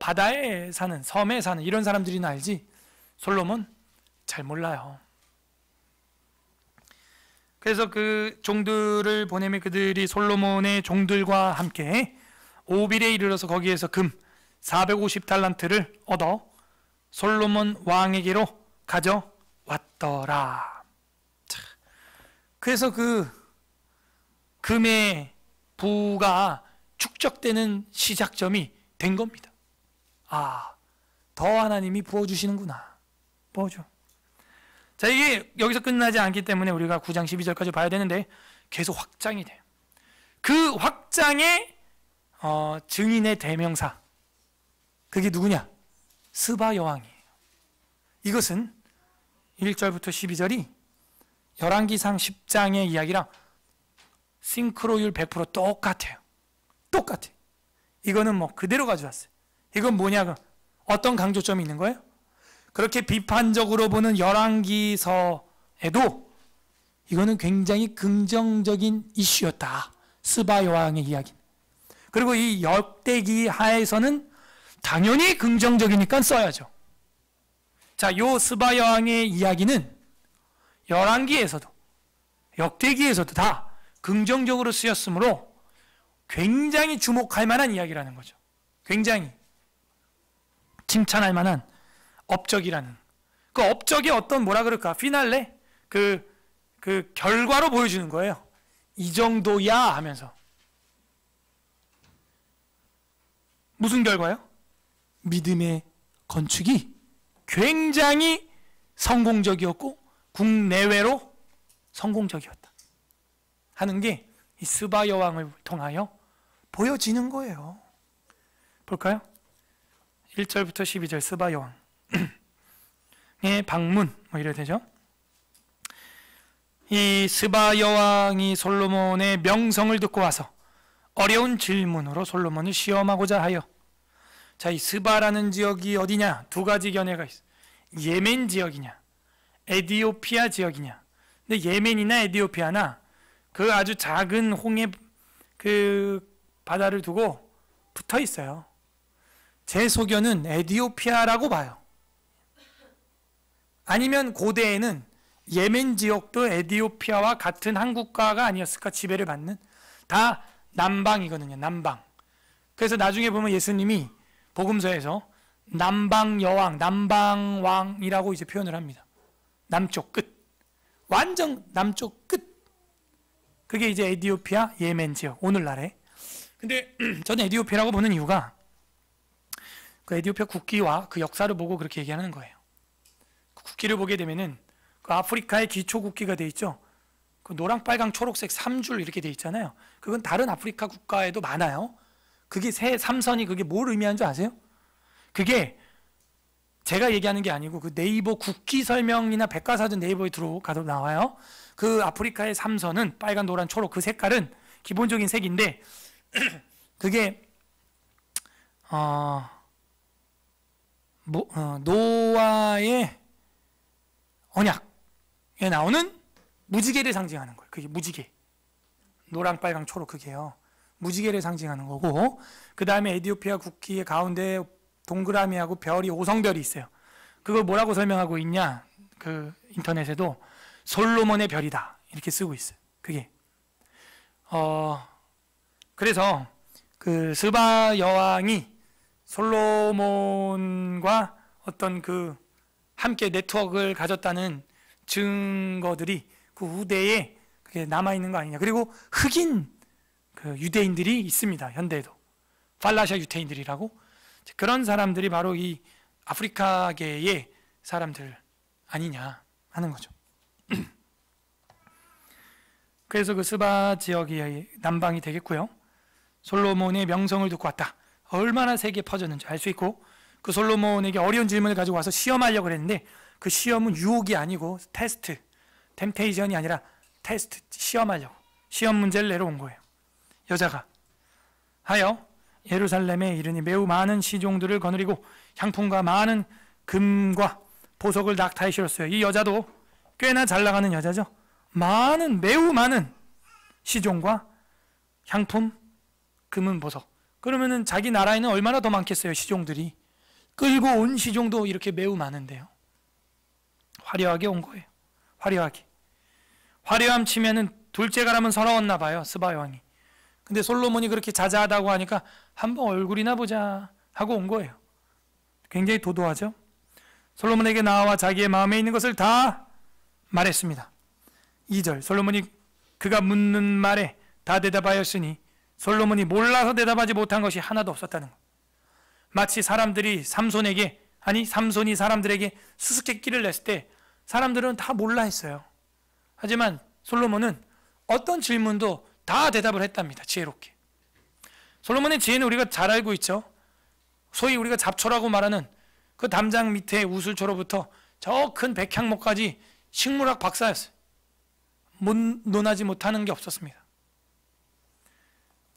바다에 사는, 섬에 사는 이런 사람들이나 알지 솔로몬 잘 몰라요. 그래서 그 종들을 보내면 그들이 솔로몬의 종들과 함께 오빌에 이르러서 거기에서 금 450달란트를 얻어 솔로몬 왕에게로 가져왔더라. 그래서 그 금의 부가 축적되는 시작점이 된 겁니다. 더 하나님이 부어주시는구나. 부어줘. 자, 이게 여기서 끝나지 않기 때문에 우리가 9장 12절까지 봐야 되는데 계속 확장이 돼요. 그 확장의 증인의 대명사, 그게 누구냐? 스바 여왕이에요. 이것은 1절부터 12절이 열왕기상 10장의 이야기랑 싱크로율 100% 똑같아요. 똑같아요. 이거는 뭐 그대로 가져왔어요. 이건 뭐냐? 어떤 강조점이 있는 거예요? 그렇게 비판적으로 보는 열왕기서에도 이거는 굉장히 긍정적인 이슈였다. 스바 여왕의 이야기. 그리고 이 역대기 하에서는 당연히 긍정적이니까 써야죠. 자, 요 스바 여왕의 이야기는 열왕기에서도 역대기에서도 다 긍정적으로 쓰였으므로 굉장히 주목할 만한 이야기라는 거죠. 굉장히 칭찬할 만한 업적이라는, 그 업적이 어떤 뭐라 그럴까, 피날레, 그 결과로 보여주는 거예요. 이 정도야 하면서. 무슨 결과요? 믿음의 건축이 굉장히 성공적이었고 국내외로 성공적이었다 하는 게 이 스바 여왕을 통하여 보여지는 거예요. 볼까요? 1절부터 12절 스바 여왕의 방문, 뭐 이래야 되죠. 이 스바 여왕이 솔로몬의 명성을 듣고 와서 어려운 질문으로 솔로몬을 시험하고자 하여, 자, 이 스바라는 지역이 어디냐? 두 가지 견해가 있어. 예멘 지역이냐, 에디오피아 지역이냐. 근데 예멘이나 에디오피아나 그 아주 작은 홍해 그 바다를 두고 붙어 있어요. 제 소견은 에디오피아라고 봐요. 아니면 고대에는 예멘 지역도 에디오피아와 같은 한 국가가 아니었을까, 지배를 받는. 다 남방이거든요. 남방. 그래서 나중에 보면 예수님이 복음서에서 남방 여왕, 남방왕이라고 이제 표현을 합니다. 남쪽 끝, 완전 남쪽 끝. 그게 이제 에디오피아, 예멘 지역, 오늘날에. 근데 저는 에디오피아라고 보는 이유가 그 에디오피아 국기와 그 역사를 보고 그렇게 얘기하는 거예요. 그 국기를 보게 되면은 그 아프리카의 기초 국기가 돼 있죠. 그 노랑, 빨강, 초록색 3줄 이렇게 돼 있잖아요. 그건 다른 아프리카 국가에도 많아요. 그게 새 삼선이 그게 뭘 의미하는 줄 아세요? 그게 제가 얘기하는 게 아니고 그 네이버 국기 설명이나 백과사전 네이버에 들어가도 나와요. 그 아프리카의 삼선은 빨간, 노란, 초록 그 색깔은 기본적인 색인데 그게 노아의 언약에 나오는 무지개를 상징하는 거예요. 그게 무지개. 노랑, 빨강, 초록 그게요. 무지개를 상징하는 거고, 그 다음에 에티오피아 국기의 가운데 동그라미하고 별이 오성별이 있어요. 그걸 뭐라고 설명하고 있냐? 그 인터넷에도 솔로몬의 별이다 이렇게 쓰고 있어요. 그게 그래서 그 스바 여왕이 솔로몬과 어떤 그 함께 네트워크를 가졌다는 증거들이 그 후대에 그게 남아 있는 거 아니냐. 그리고 흑인 그 유대인들이 있습니다. 현대에도 팔라샤 유대인들이라고, 그런 사람들이 바로 이 아프리카계의 사람들 아니냐 하는 거죠. 그래서 그 스바 지역이 남방이 되겠고요. 솔로몬의 명성을 듣고 왔다. 얼마나 세계에 퍼졌는지 알 수 있고, 그 솔로몬에게 어려운 질문을 가지고 와서 시험하려고 그랬는데 그 시험은 유혹이 아니고 테스트, 템테이션이 아니라 테스트, 시험하려고 시험 문제를 내려온 거예요. 여자가 하여 예루살렘에 이르니 매우 많은 시종들을 거느리고 향품과 많은 금과 보석을 낙타에 실었어요. 이 여자도 꽤나 잘 나가는 여자죠. 매우 많은 시종과 향품, 금은, 보석. 그러면은 자기 나라에는 얼마나 더 많겠어요. 시종들이 끌고 온 시종도 이렇게 매우 많은데요. 화려하게 온 거예요. 화려함 치면은 둘째가라면 서러웠나 봐요. 스바 여왕이. 근데 솔로몬이 그렇게 자자하다고 하니까 한번 얼굴이나 보자 하고 온 거예요. 굉장히 도도하죠. 솔로몬에게 나와 자기의 마음에 있는 것을 다 말했습니다. 2절, 솔로몬이 그가 묻는 말에 다 대답하였으니 솔로몬이 몰라서 대답하지 못한 것이 하나도 없었다는 것. 마치 삼손이 사람들에게 수수께끼를 냈을 때 사람들은 다 몰라 했어요. 하지만 솔로몬은 어떤 질문도 다 대답을 했답니다. 지혜롭게. 솔로몬의 지혜는 우리가 잘 알고 있죠. 소위 우리가 잡초라고 말하는 그 담장 밑에 우슬초로부터 저 큰 백향목까지 식물학 박사였어요. 논하지 못하는 게 없었습니다.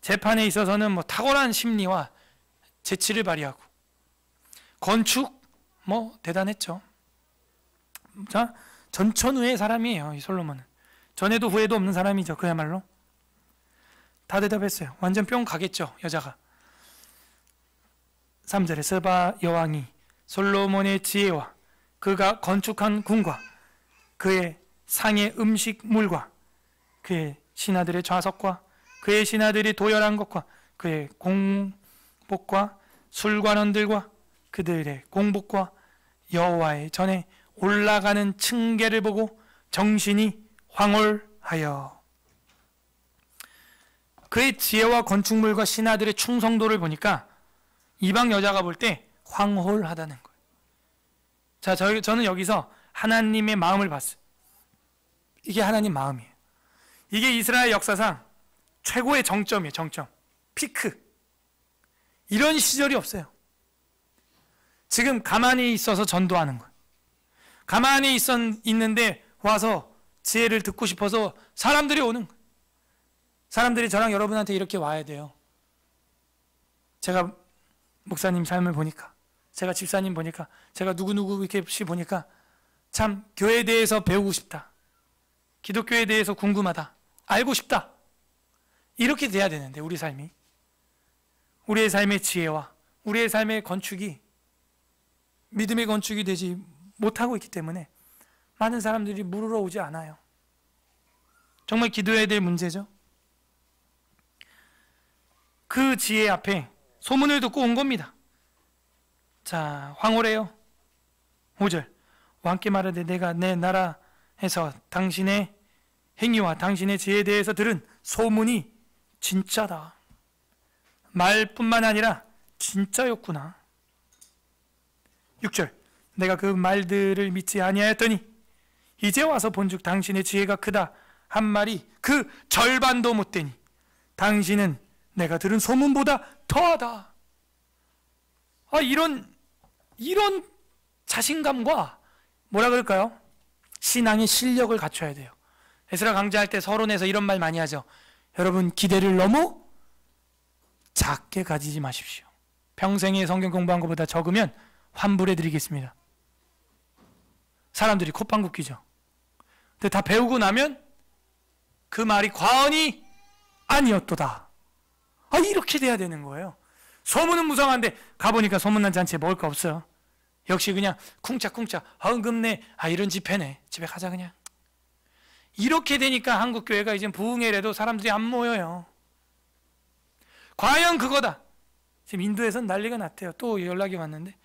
재판에 있어서는 뭐 탁월한 심리와 재치를 발휘하고, 건축 대단했죠. 자, 전천후의 사람이에요. 이 솔로몬은 전에도 후에도 없는 사람이죠. 그야말로 다 대답했어요. 완전 뿅 가겠죠. 여자가. 3절에 스바 여왕이 솔로몬의 지혜와 그가 건축한 궁과 그의 상의 음식물과 그의 신하들의 좌석과 그의 신하들이 도열한 것과 그의 공복과 술관원들과 그들의 공복과 여호와의 전에 올라가는 층계를 보고 정신이 황홀하여, 그의 지혜와 건축물과 신하들의 충성도를 보니까 이방 여자가 볼 때 황홀하다는 거예요. 자, 저는 여기서 하나님의 마음을 봤어요. 이게 하나님 마음이에요. 이게 이스라엘 역사상 최고의 정점이에요. 정점, 피크. 이런 시절이 없어요. 지금 가만히 있어서 전도하는 거예요. 가만히 있는데 와서 지혜를 듣고 싶어서 사람들이 오는 거예요. 사람들이 저랑 여러분한테 이렇게 와야 돼요. 제가 목사님 삶을 보니까, 제가 집사님 보니까, 제가 누구누구 이렇게 보니까 참 교회에 대해서 배우고 싶다, 기독교에 대해서 궁금하다, 알고 싶다, 이렇게 돼야 되는데 우리 삶이, 우리의 삶의 지혜와 우리의 삶의 건축이 믿음의 건축이 되지 못하고 있기 때문에 많은 사람들이 물으러 오지 않아요. 정말 기도해야 될 문제죠. 그 지혜 앞에 소문을 듣고 온 겁니다. 자, 황홀해요. 5절, 왕께 말하되 내가 내 나라에서 당신의 행위와 당신의 지혜에 대해서 들은 소문이 진짜다. 말뿐만 아니라 진짜였구나. 6절, 내가 그 말들을 믿지 아니하였더니 이제 와서 본즉 당신의 지혜가 크다 한 말이 그 절반도 못되니 당신은 내가 들은 소문보다 더하다. 이런 자신감과 뭐라 그럴까요? 신앙의 실력을 갖춰야 돼요. 에스라 강좌할 때 서론에서 이런 말 많이 하죠. 여러분, 기대를 너무 작게 가지지 마십시오. 평생에 성경 공부한 것보다 적으면 환불해 드리겠습니다. 사람들이 콧방귀 뀌죠. 근데 다 배우고 나면 그 말이 과언이 아니었도다. 이렇게 돼야 되는 거예요. 소문은 무성한데 가보니까 소문난 잔치에 먹을 거 없어요. 역시 그냥 쿵짝쿵짝 헌금내, 이런 집회네, 집에 가자 그냥. 이렇게 되니까 한국교회가 이제 부흥회라도 사람들이 안 모여요. 과연 그거다. 지금 인도에서는 난리가 났대요. 또 연락이 왔는데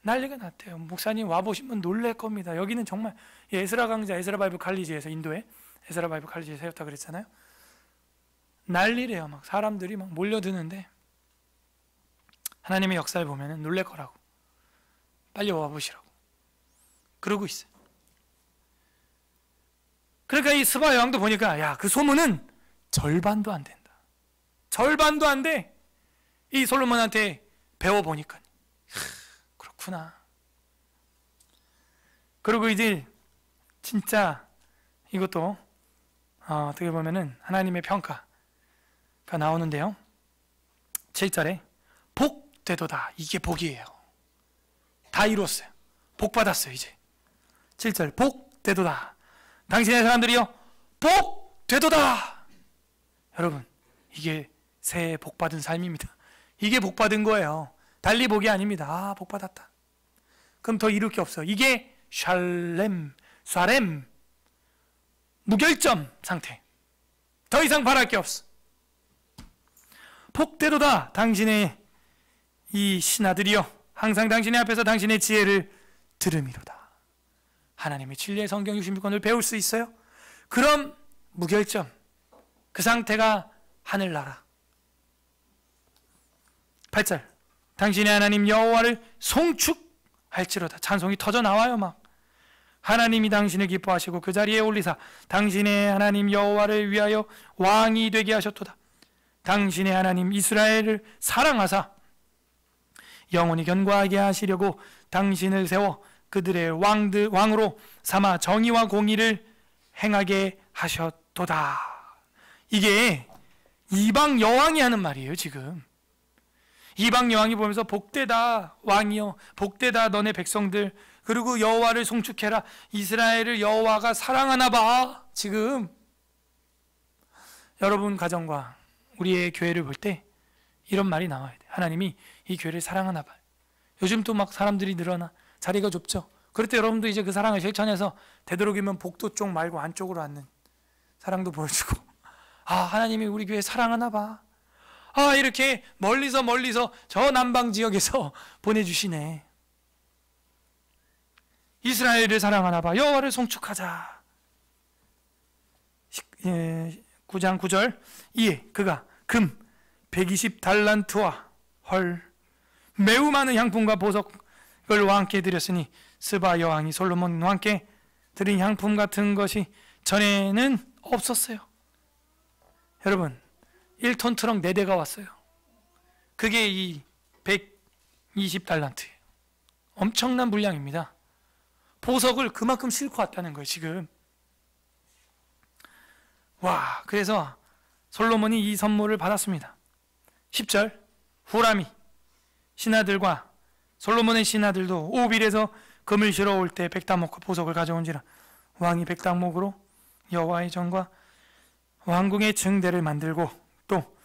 난리가 났대요. 목사님 와보시면 놀랄 겁니다. 여기는 정말 에스라 강좌, 에스라 바이블 칼리지에서, 인도에 에스라 바이블 칼리지에서 세웠다 그랬잖아요. 난리래요. 막 사람들이 막 몰려드는데 하나님의 역사를 보면 놀랄 거라고. 빨리 와보시라고 그러고 있어요. 그러니까 이 스바 여왕도 보니까 그 소문은 절반도 안 된다. 절반도 안 돼. 이 솔로몬한테 배워보니까 그렇구나. 그리고 이제 진짜 이것도 어떻게 보면은 하나님의 평가가 나오는데요. 7절에 복되도다. 이게 복이에요. 다 이뤘어요. 복 받았어요. 이제 7절 복되도다. 당신의 사람들이요 복되도다. 여러분, 이게 새해 복 받은 삶입니다. 이게 복 받은 거예요. 달리 복이 아닙니다. 복 받았다. 그럼 더 이룰 게 없어. 이게 샬렘, 쏴렘, 무결점 상태. 더 이상 바랄 게 없어. 복되도다. 당신의 이 신하들이요 항상 당신의 앞에서 당신의 지혜를 들음이로다. 하나님의 진리의 성경 66권을 배울 수 있어요? 그럼 무결점, 그 상태가 하늘나라. 8절 당신의 하나님 여호와를 송축할지로다. 찬송이 터져 나와요. 막 하나님이 당신을 기뻐하시고 그 자리에 올리사 당신의 하나님 여호와를 위하여 왕이 되게 하셨도다. 당신의 하나님 이스라엘을 사랑하사 영원히 견고하게 하시려고 당신을 세워 그들의 왕으로 삼아 정의와 공의를 행하게 하셨도다. 이게 이방 여왕이 하는 말이에요. 지금 이방 여왕이 보면서 복되다 왕이여, 복되다 너네 백성들, 그리고 여호와를 송축해라. 이스라엘을 여호와가 사랑하나 봐. 지금 여러분 가정과 우리의 교회를 볼 때 이런 말이 나와야 돼. 하나님이 이 교회를 사랑하나 봐요. 요즘 또 막 사람들이 늘어나 자리가 좁죠. 그럴 때 여러분도 이제 그 사랑을 실천해서 되도록이면 복도 쪽 말고 안쪽으로 앉는 사랑도 보여주고, 하나님이 우리 교회 사랑하나 봐. 이렇게 멀리서 저 남방 지역에서 보내주시네. 이스라엘을 사랑하나 봐. 여호와를 송축하자. 9장 9절 이에 그가 금 120달란트와 매우 많은 향품과 보석을 왕께 드렸으니 스바 여왕이 솔로몬 왕께 드린 향품 같은 것이 전에는 없었어요. 여러분 1톤 트럭 4대가 왔어요. 그게 이 120달란트예요. 엄청난 분량입니다. 보석을 그만큼 싣고 왔다는 거예요. 지금 그래서 솔로몬이 이 선물을 받았습니다. 10절 후람이 신하들과 솔로몬의 신하들도 오빌에서 금을 실어 올 때 백다목과 보석을 가져온지라 왕이 백다목으로 여호와의 전과 왕궁의 증대를 만들고 또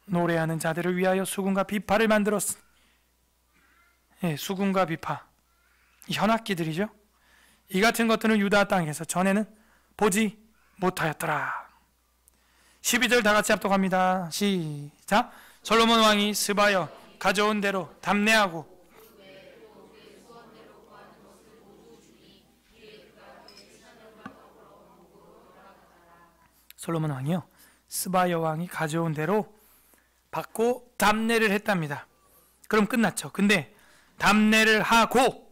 노래하는 자들을 위하여 수금과 비파를 만들었으니, 수금과 비파 현악기들이죠. 이 같은 것들은 유다 땅에서 전에는 보지 못하였더라. 12절 다 같이 합독합니다. 시작. 솔로몬 왕이 스바여 가져온 대로 담내하고 솔로몬 왕이요 스바여 왕이 가져온 대로 받고 담내를 했답니다. 그럼 끝났죠. 근데 담내를 하고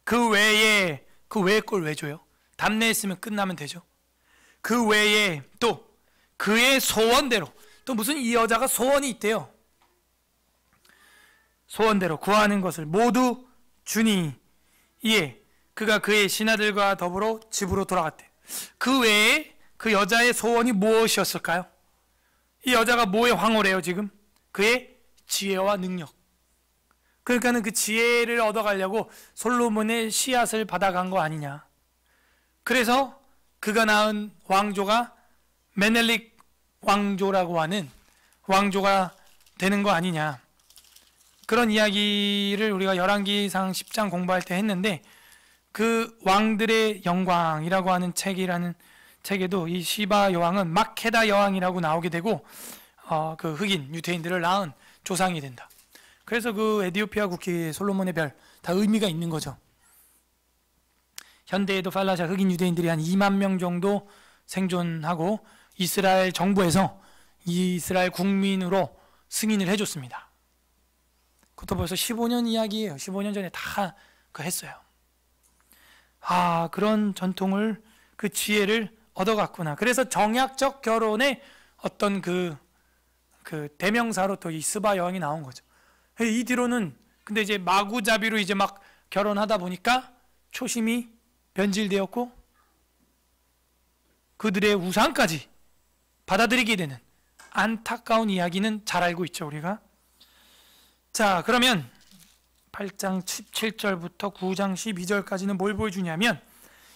그 외에 걸 왜 줘요? 담내했으면 끝나면 되죠. 그 외에 또 그의 소원대로, 또 무슨 이 여자가 소원이 있대요. 소원대로 구하는 것을 모두 주니 이에 그가 그의 신하들과 더불어 집으로 돌아갔대. 그 외에 그 여자의 소원이 무엇이었을까요? 이 여자가 뭐에 황홀해요 지금? 그의 지혜와 능력. 그러니까는 그 지혜를 얻어가려고 솔로몬의 씨앗을 받아간 거 아니냐. 그래서 그가 낳은 왕조가 메넬릭 왕조라고 하는 왕조가 되는 거 아니냐. 그런 이야기를 우리가 열왕기상 10장 공부할 때 했는데, 그 왕들의 영광이라고 하는 책에도 이 시바 여왕은 마케다 여왕이라고 나오게 되고, 그 흑인 유대인들을 낳은 조상이 된다. 그래서 그 에디오피아 국기 솔로몬의 별 다 의미가 있는 거죠. 현대에도 팔라샤 흑인 유대인들이 한 2만 명 정도 생존하고 이스라엘 정부에서 이스라엘 국민으로 승인을 해줬습니다. 그것도 벌써 15년 이야기예요. 15년 전에 다 했어요. 그런 전통을, 그 지혜를 얻어갔구나. 그래서 정약적 결혼의 어떤 그 대명사로 또 이 스바 여왕이 나온 거죠. 이 뒤로는 근데 이제 마구잡이로 이제 막 결혼하다 보니까 초심이 변질되었고 그들의 우상까지 받아들이게 되는 안타까운 이야기는 잘 알고 있죠, 우리가. 자, 그러면 8장 17절부터 9장 12절까지는 뭘 보여주냐면,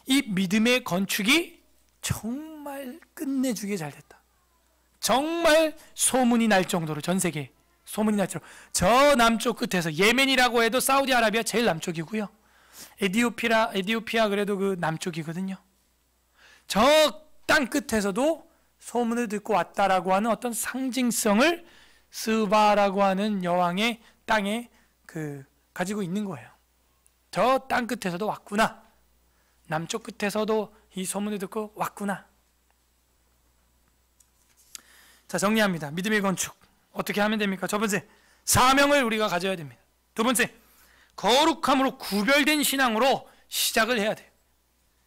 이 믿음의 건축이 정말 끝내주게 잘 됐다. 정말 소문이 날 정도로, 전 세계에 소문이 날 정도로, 저 남쪽 끝에서, 예멘이라고 해도 사우디아라비아 제일 남쪽이고요, 에디오피아 그래도 그 남쪽이거든요. 저 땅 끝에서도 소문을 듣고 왔다라고 하는 어떤 상징성을 스바라고 하는 여왕의 땅에 가지고 있는 거예요. 저 땅 끝에서도 왔구나. 남쪽 끝에서도 이 소문을 듣고 왔구나. 자, 정리합니다. 믿음의 건축 어떻게 하면 됩니까? 첫 번째, 사명을 우리가 가져야 됩니다. 두 번째, 거룩함으로 구별된 신앙으로 시작을 해야 돼요.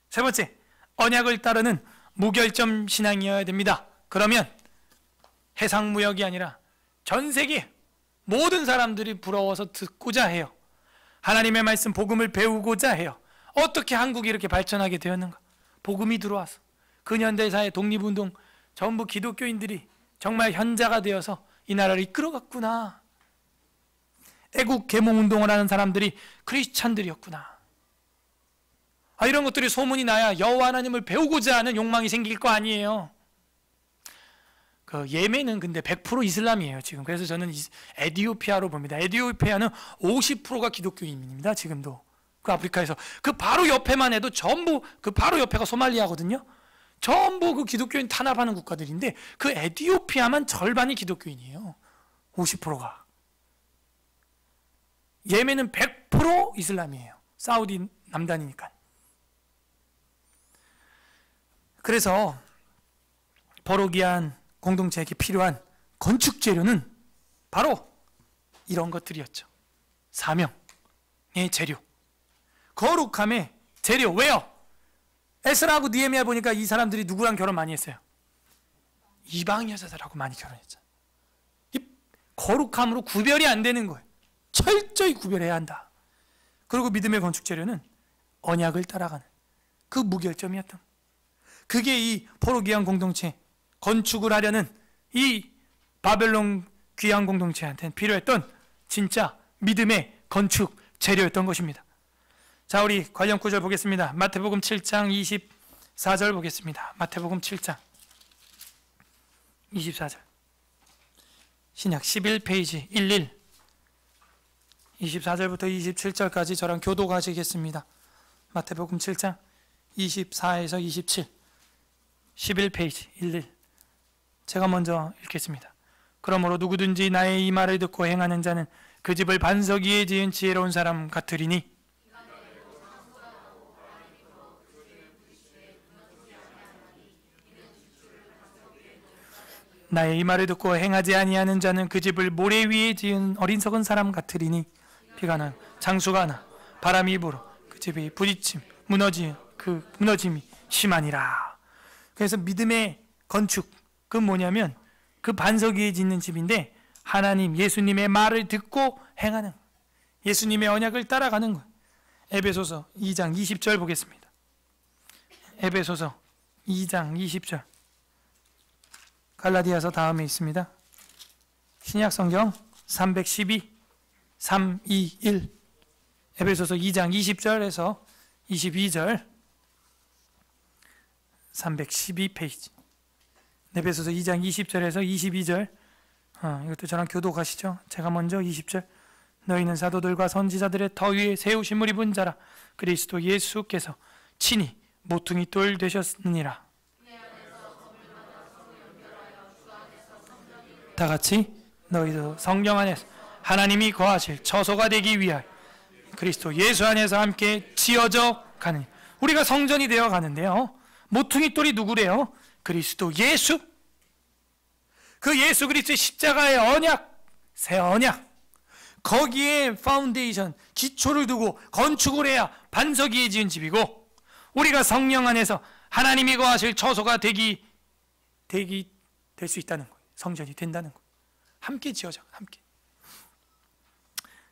세 번째, 언약을 따르는 무결점 신앙이어야 됩니다. 그러면 해상무역이 아니라 전 세계 모든 사람들이 부러워서 듣고자 해요. 하나님의 말씀, 복음을 배우고자 해요. 어떻게 한국이 이렇게 발전하게 되었는가? 복음이 들어와서 근현대사의 독립운동, 전부 기독교인들이 정말 현자가 되어서 이 나라를 이끌어갔구나. 애국 계몽운동을 하는 사람들이 크리스찬들이었구나. 이런 것들이 소문이 나야 여호와 하나님을 배우고자 하는 욕망이 생길 거 아니에요. 그 예멘은 근데 100% 이슬람이에요 지금. 그래서 저는 에디오피아로 봅니다. 에디오피아는 50%가 기독교인입니다 지금도. 그 아프리카에서 그 바로 옆에만 해도 전부, 그 바로 옆에가 소말리아거든요. 전부 그 기독교인 탄압하는 국가들인데 그 에디오피아만 절반이 기독교인이에요. 50%가. 예멘은 100% 이슬람이에요. 사우디 남단이니까. 그래서 버로기안 공동체에게 필요한 건축 재료는 바로 이런 것들이었죠. 사명의 재료, 거룩함의 재료. 왜요? 에스라하고 느헤미야 보니까 이 사람들이 누구랑 결혼 많이 했어요? 이방 여자들하고 많이 결혼했잖아요. 이 거룩함으로 구별이 안 되는 거예요. 철저히 구별해야 한다. 그리고 믿음의 건축 재료는 언약을 따라가는 그 무결점이었던, 그게 이 포로기안 공동체 건축을 하려는 이 바벨론 귀한 공동체한테는 필요했던 진짜 믿음의 건축 재료였던 것입니다. 자, 우리 관련 구절 보겠습니다. 마태복음 7장 24절 보겠습니다. 마태복음 7장 24절. 신약 11페이지 11. 24절부터 27절까지 저랑 교도가시겠습니다. 마태복음 7장 24에서 27. 11페이지 11. 제가 먼저 읽겠습니다. 그러므로 누구든지 나의 이 말을 듣고 행하는 자는 그 집을 반석 위에 지은 지혜로운 사람 같으리니, 나의 이 말을 듣고 행하지 아니하는 자는 그 집을 모래 위에 지은 어리석은 사람 같으리니, 비가 나 장수가 나 바람이 불어 그 집이 부딪힘 무너짐이 심하니라. 그래서 믿음의 건축, 그건 뭐냐면 그 반석 위에 짓는 집인데, 하나님 예수님의 말을 듣고 행하는, 예수님의 언약을 따라가는 거예요. 에베소서 2장 20절 보겠습니다. 에베소서 2장 20절. 갈라디아서 다음에 있습니다. 신약성경 312 321 에베소서 2장 20절에서 22절 312페이지. 에베소서 2장 20절에서 22절. 이것도 저랑 교독하시죠. 제가 먼저 20절. 너희는 사도들과 선지자들의 터 위에 세우심을 입은 자라. 그리스도 예수께서 친히 모퉁이 돌 되셨느니라. 다 같이 너희도 성령 안에서 하나님이 거하실 처소가 되기 위하여 그리스도 예수 안에서 함께 지어져 가는. 우리가 성전이 되어 가는데요, 모퉁이 돌이 누구래요? 그리스도 예수. 그 예수 그리스도의 십자가의 언약, 새 언약, 거기에 파운데이션, 기초를 두고 건축을 해야 반석 위에 지은 집이고, 우리가 성령 안에서 하나님이 거하실 처소가 될 수 있다는 거예요. 성전이 된다는 거예요. 함께 지어져, 함께.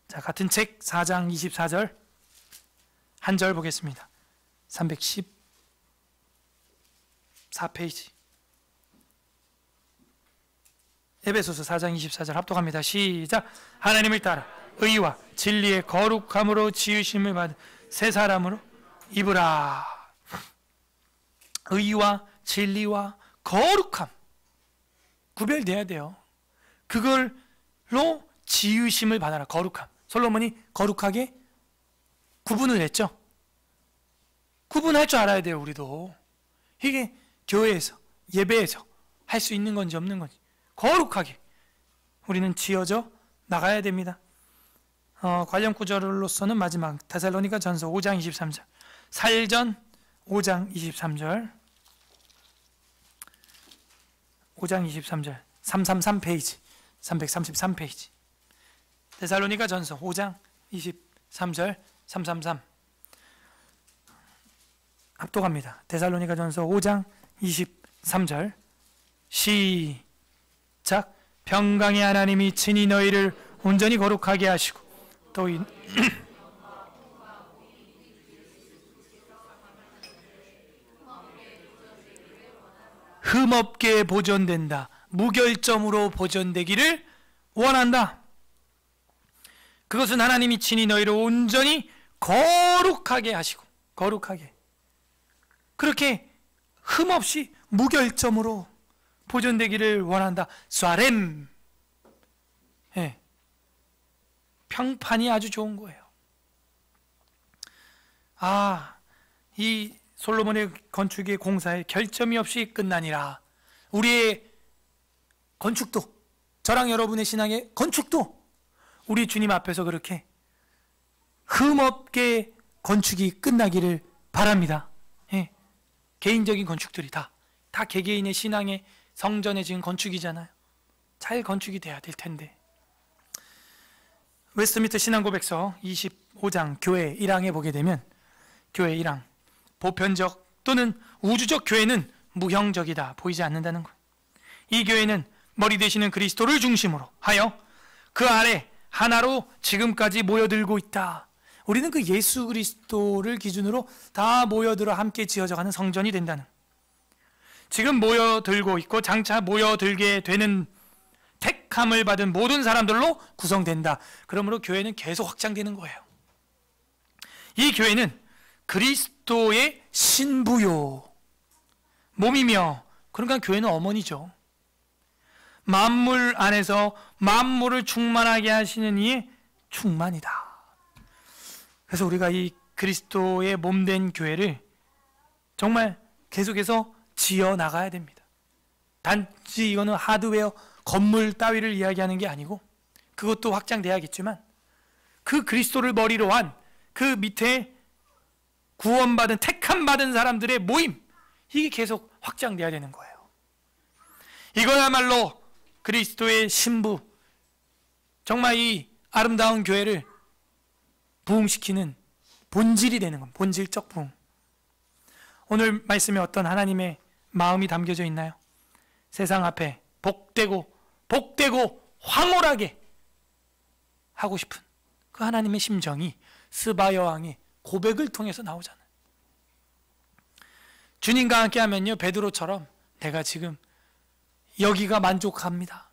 자, 같은 책 4장 24절 한 절 보겠습니다. 314페이지. 에베소서 4장 24절 합독합니다. 시작. 하나님을 따라 의와 진리의 거룩함으로 지으심을 받은 새 사람으로 입으라. 의와 진리와 거룩함 구별돼야 돼요. 그걸로 지으심을 받아라. 거룩함. 솔로몬이 거룩하게 구분을 했죠. 구분할 줄 알아야 돼요. 우리도 이게 교회에서 예배에서 할 수 있는 건지 없는 건지 거룩하게 우리는 지어져 나가야 됩니다. 관련 구절로서는 마지막 데살로니가 전서 5장 23절, 살전 5장 23절, 5장 23절 333페이지, 333페이지. 데살로니가 전서 5장 23절 333 합독합니다. 데살로니가 전서 5장 23절 시작. 평강의 하나님이 친히 너희를 온전히 거룩하게 하시고 또 흠없게 보존된다. 무결점으로 보존되기를 원한다. 그것은 하나님이 친히 너희를 온전히 거룩하게 하시고, 거룩하게 그렇게 흠없이 무결점으로 보존되기를 원한다. 쏴렘. 예. 평판이 아주 좋은 거예요. 이 솔로몬의 건축의 공사에 결점이 없이 끝나니라. 우리의 건축도, 저랑 여러분의 신앙의 건축도 우리 주님 앞에서 그렇게 흠없게 건축이 끝나기를 바랍니다. 예. 개인적인 건축들이 다 개개인의 신앙의 성전에 지은 건축이잖아요. 잘 건축이 돼야 될 텐데. 웨스트민스터 신앙고백서 25장 교회 1항에 보게 되면, 교회 1항 보편적 또는 우주적 교회는 무형적이다, 보이지 않는다는 것. 이 교회는 머리 되시는 그리스도를 중심으로 하여 그 아래 하나로 지금까지 모여들고 있다. 우리는 그 예수 그리스도를 기준으로 다 모여들어 함께 지어져가는 성전이 된다는, 지금 모여들고 있고 장차 모여들게 되는 택함을 받은 모든 사람들로 구성된다. 그러므로 교회는 계속 확장되는 거예요. 이 교회는 그리스도의 신부요, 몸이며, 그러니까 교회는 어머니죠. 만물 안에서 만물을 충만하게 하시는 이의 충만이다. 그래서 우리가 이 그리스도의 몸된 교회를 정말 계속해서 지어 나가야 됩니다. 단지 이거는 하드웨어, 건물 따위를 이야기하는 게 아니고, 그것도 확장돼야겠지만 그 그리스도를 머리로 한 그 밑에 구원받은 택함받은 사람들의 모임, 이게 계속 확장돼야 되는 거예요. 이거야말로 그리스도의 신부, 정말 이 아름다운 교회를 부흥시키는 본질이 되는 겁니다. 본질적 부흥. 오늘 말씀에 어떤 하나님의 마음이 담겨져 있나요? 세상 앞에 복되고 황홀하게 하고 싶은 그 하나님의 심정이 스바 여왕의 고백을 통해서 나오잖아요. 주님과 함께 하면요, 베드로처럼 내가 지금 여기가 만족합니다.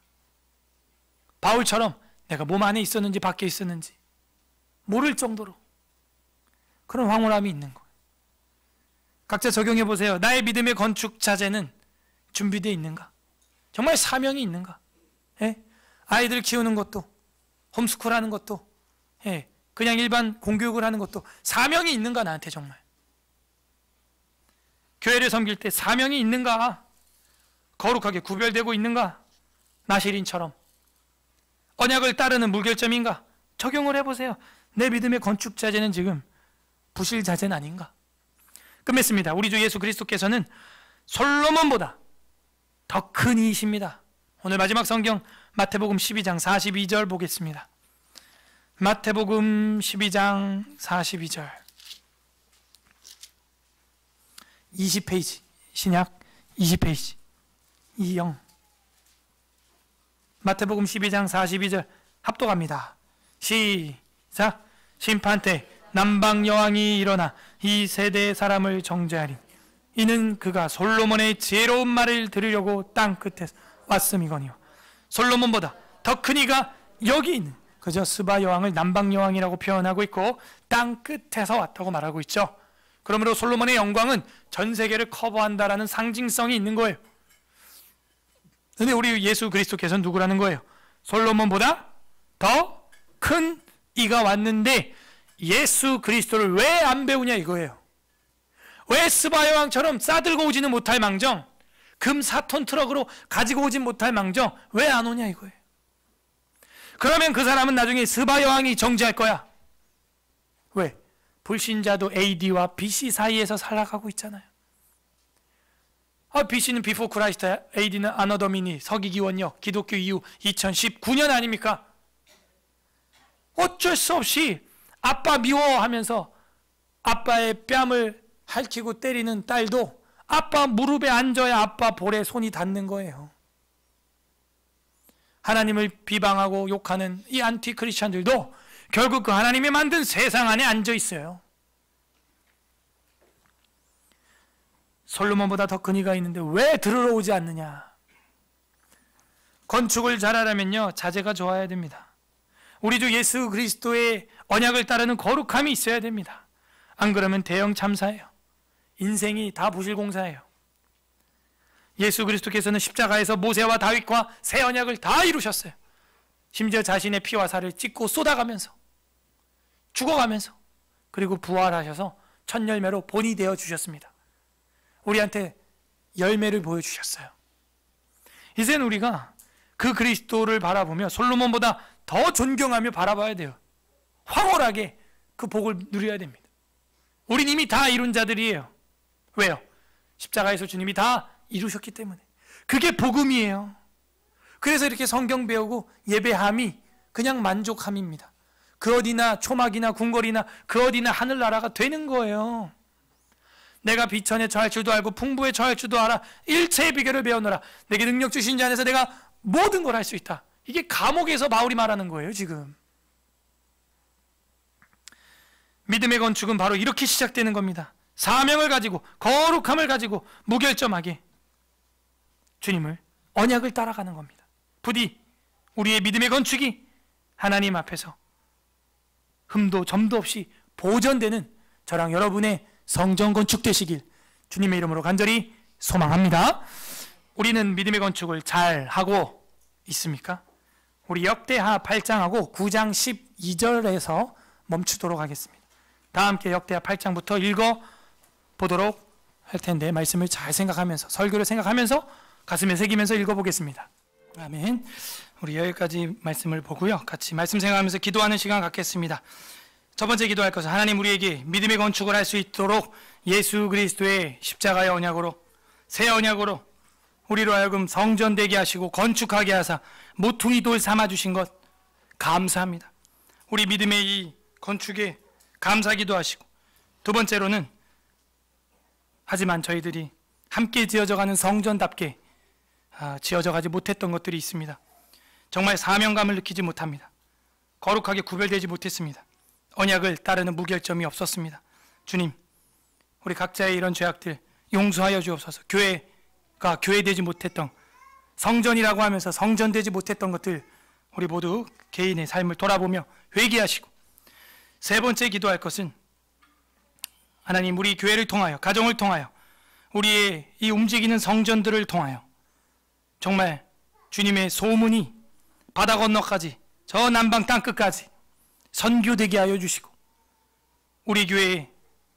바울처럼 내가 몸 안에 있었는지 밖에 있었는지 모를 정도로 그런 황홀함이 있는 거예요. 각자 적용해 보세요. 나의 믿음의 건축 자재는 준비되어 있는가? 정말 사명이 있는가? 예? 아이들 키우는 것도, 홈스쿨 하는 것도, 예, 그냥 일반 공교육을 하는 것도 사명이 있는가? 나한테 정말 교회를 섬길 때 사명이 있는가? 거룩하게 구별되고 있는가? 나시린처럼 언약을 따르는 무결점인가? 적용을 해보세요. 내 믿음의 건축 자재는 지금 부실 자재는 아닌가? 끝맺습니다. 우리 주 예수 그리스도께서는 솔로몬보다 더 큰 이이십니다. 오늘 마지막 성경 마태복음 12장 42절 보겠습니다. 마태복음 12장 42절 20페이지 신약 20페이지 20 마태복음 12장 42절 합독합니다. 시작. 심판 때 남방 여왕이 일어나 이 세대의 사람을 정죄하리. 이는 그가 솔로몬의 지혜로운 말을 들으려고 땅 끝에서 왔음이거니와. 솔로몬보다 더 큰 이가 여기 있는, 그저 스바 여왕을 남방 여왕이라고 표현하고 있고 땅 끝에서 왔다고 말하고 있죠. 그러므로 솔로몬의 영광은 전 세계를 커버한다라는 상징성이 있는 거예요. 근데 우리 예수 그리스도께서는 누구라는 거예요? 솔로몬보다 더 큰 이가 왔는데 예수 그리스도를 왜 안 배우냐 이거예요. 왜 스바 여왕처럼 싸들고 오지는 못할 망정, 금 4톤 트럭으로 가지고 오진 못할 망정 왜 안 오냐 이거예요. 그러면 그 사람은 나중에 스바 여왕이 정죄할 거야. 왜? 불신자도 AD와 BC 사이에서 살아가고 있잖아요. BC는 Before Christ, AD는 Anno Domini, 서기기원역, 기독교 이후 2019년 아닙니까? 어쩔 수 없이 아빠 미워하면서 아빠의 뺨을 핥히고 때리는 딸도 아빠 무릎에 앉아야 아빠 볼에 손이 닿는 거예요. 하나님을 비방하고 욕하는 이 안티 크리스찬들도 결국 그 하나님이 만든 세상 안에 앉아 있어요. 솔로몬보다 더 큰 이가 있는데 왜 들으러 오지 않느냐? 건축을 잘하려면요, 자재가 좋아야 됩니다. 우리 주 예수 그리스도의 언약을 따르는 거룩함이 있어야 됩니다. 안 그러면 대형 참사예요. 인생이 다 부실공사예요. 예수 그리스도께서는 십자가에서 모세와 다윗과 새 언약을 다 이루셨어요. 심지어 자신의 피와 살을 찢고 쏟아가면서, 죽어가면서, 그리고 부활하셔서 첫 열매로 본이 되어 주셨습니다. 우리한테 열매를 보여주셨어요. 이제는 우리가 그 그리스도를 바라보며 솔로몬보다 더 존경하며 바라봐야 돼요. 황홀하게 그 복을 누려야 됩니다. 우린 이미 다 이룬 자들이에요. 왜요? 십자가에서 주님이 다 이루셨기 때문에. 그게 복음이에요. 그래서 이렇게 성경 배우고 예배함이 그냥 만족함입니다. 그 어디나 초막이나 궁궐이나 그 어디나 하늘나라가 되는 거예요. 내가 비천에 처할 줄도 알고 풍부에 처할 줄도 알아. 일체의 비결을 배우노라. 내게 능력 주신 자 안에서 내가 모든 걸 할 수 있다. 이게 감옥에서 바울이 말하는 거예요, 지금. 믿음의 건축은 바로 이렇게 시작되는 겁니다. 사명을 가지고, 거룩함을 가지고 무결점하게 주님을, 언약을 따라가는 겁니다. 부디 우리의 믿음의 건축이 하나님 앞에서 흠도 점도 없이 보존되는 저랑 여러분의 성전 건축 되시길 주님의 이름으로 간절히 소망합니다. 우리는 믿음의 건축을 잘 하고 있습니까? 우리 역대하 8장하고 9장 12절에서 멈추도록 하겠습니다. 다 함께 역대하 8장부터 읽어보도록 할 텐데 말씀을 잘 생각하면서, 설교를 생각하면서 가슴에 새기면서 읽어보겠습니다. 아멘. 우리 여기까지 말씀을 보고요, 같이 말씀 생각하면서 기도하는 시간 갖겠습니다. 첫 번째 기도할 것은 하나님 우리에게 믿음의 건축을 할 수 있도록 예수 그리스도의 십자가의 언약으로, 새 언약으로 우리로 하여금 성전되게 하시고 건축하게 하사 모퉁이 돌 삼아주신 것 감사합니다. 우리 믿음의 이 건축에 감사기도 하시고, 두 번째로는 하지만 저희들이 함께 지어져가는 성전답게 지어져가지 못했던 것들이 있습니다. 정말 사명감을 느끼지 못합니다. 거룩하게 구별되지 못했습니다. 언약을 따르는 무결점이 없었습니다. 주님, 우리 각자의 이런 죄악들 용서하여 주옵소서. 교회가 교회되지 못했던, 성전이라고 하면서 성전되지 못했던 것들 우리 모두 개인의 삶을 돌아보며 회개하시고, 세 번째 기도할 것은 하나님, 우리 교회를 통하여, 가정을 통하여, 우리의 이 움직이는 성전들을 통하여 정말 주님의 소문이 바다 건너까지, 저 남방 땅끝까지 선교되게 하여 주시고, 우리 교회의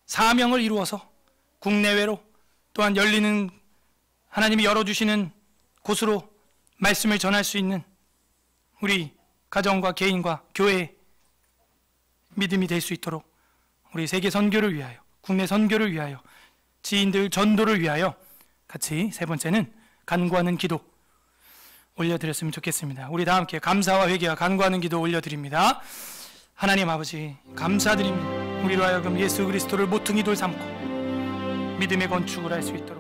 사명을 이루어서 국내외로, 또한 열리는, 하나님이 열어주시는 곳으로 말씀을 전할 수 있는 우리 가정과 개인과 교회의 믿음이 될 수 있도록 우리 세계 선교를 위하여, 국내 선교를 위하여, 지인들 전도를 위하여 같이 세 번째는 간구하는 기도 올려드렸으면 좋겠습니다. 우리 다 함께 감사와 회개와 간구하는 기도 올려드립니다. 하나님 아버지, 감사드립니다. 우리로 하여금 예수 그리스도를 모퉁이 돌 삼고 믿음의 건축을 할 수 있도록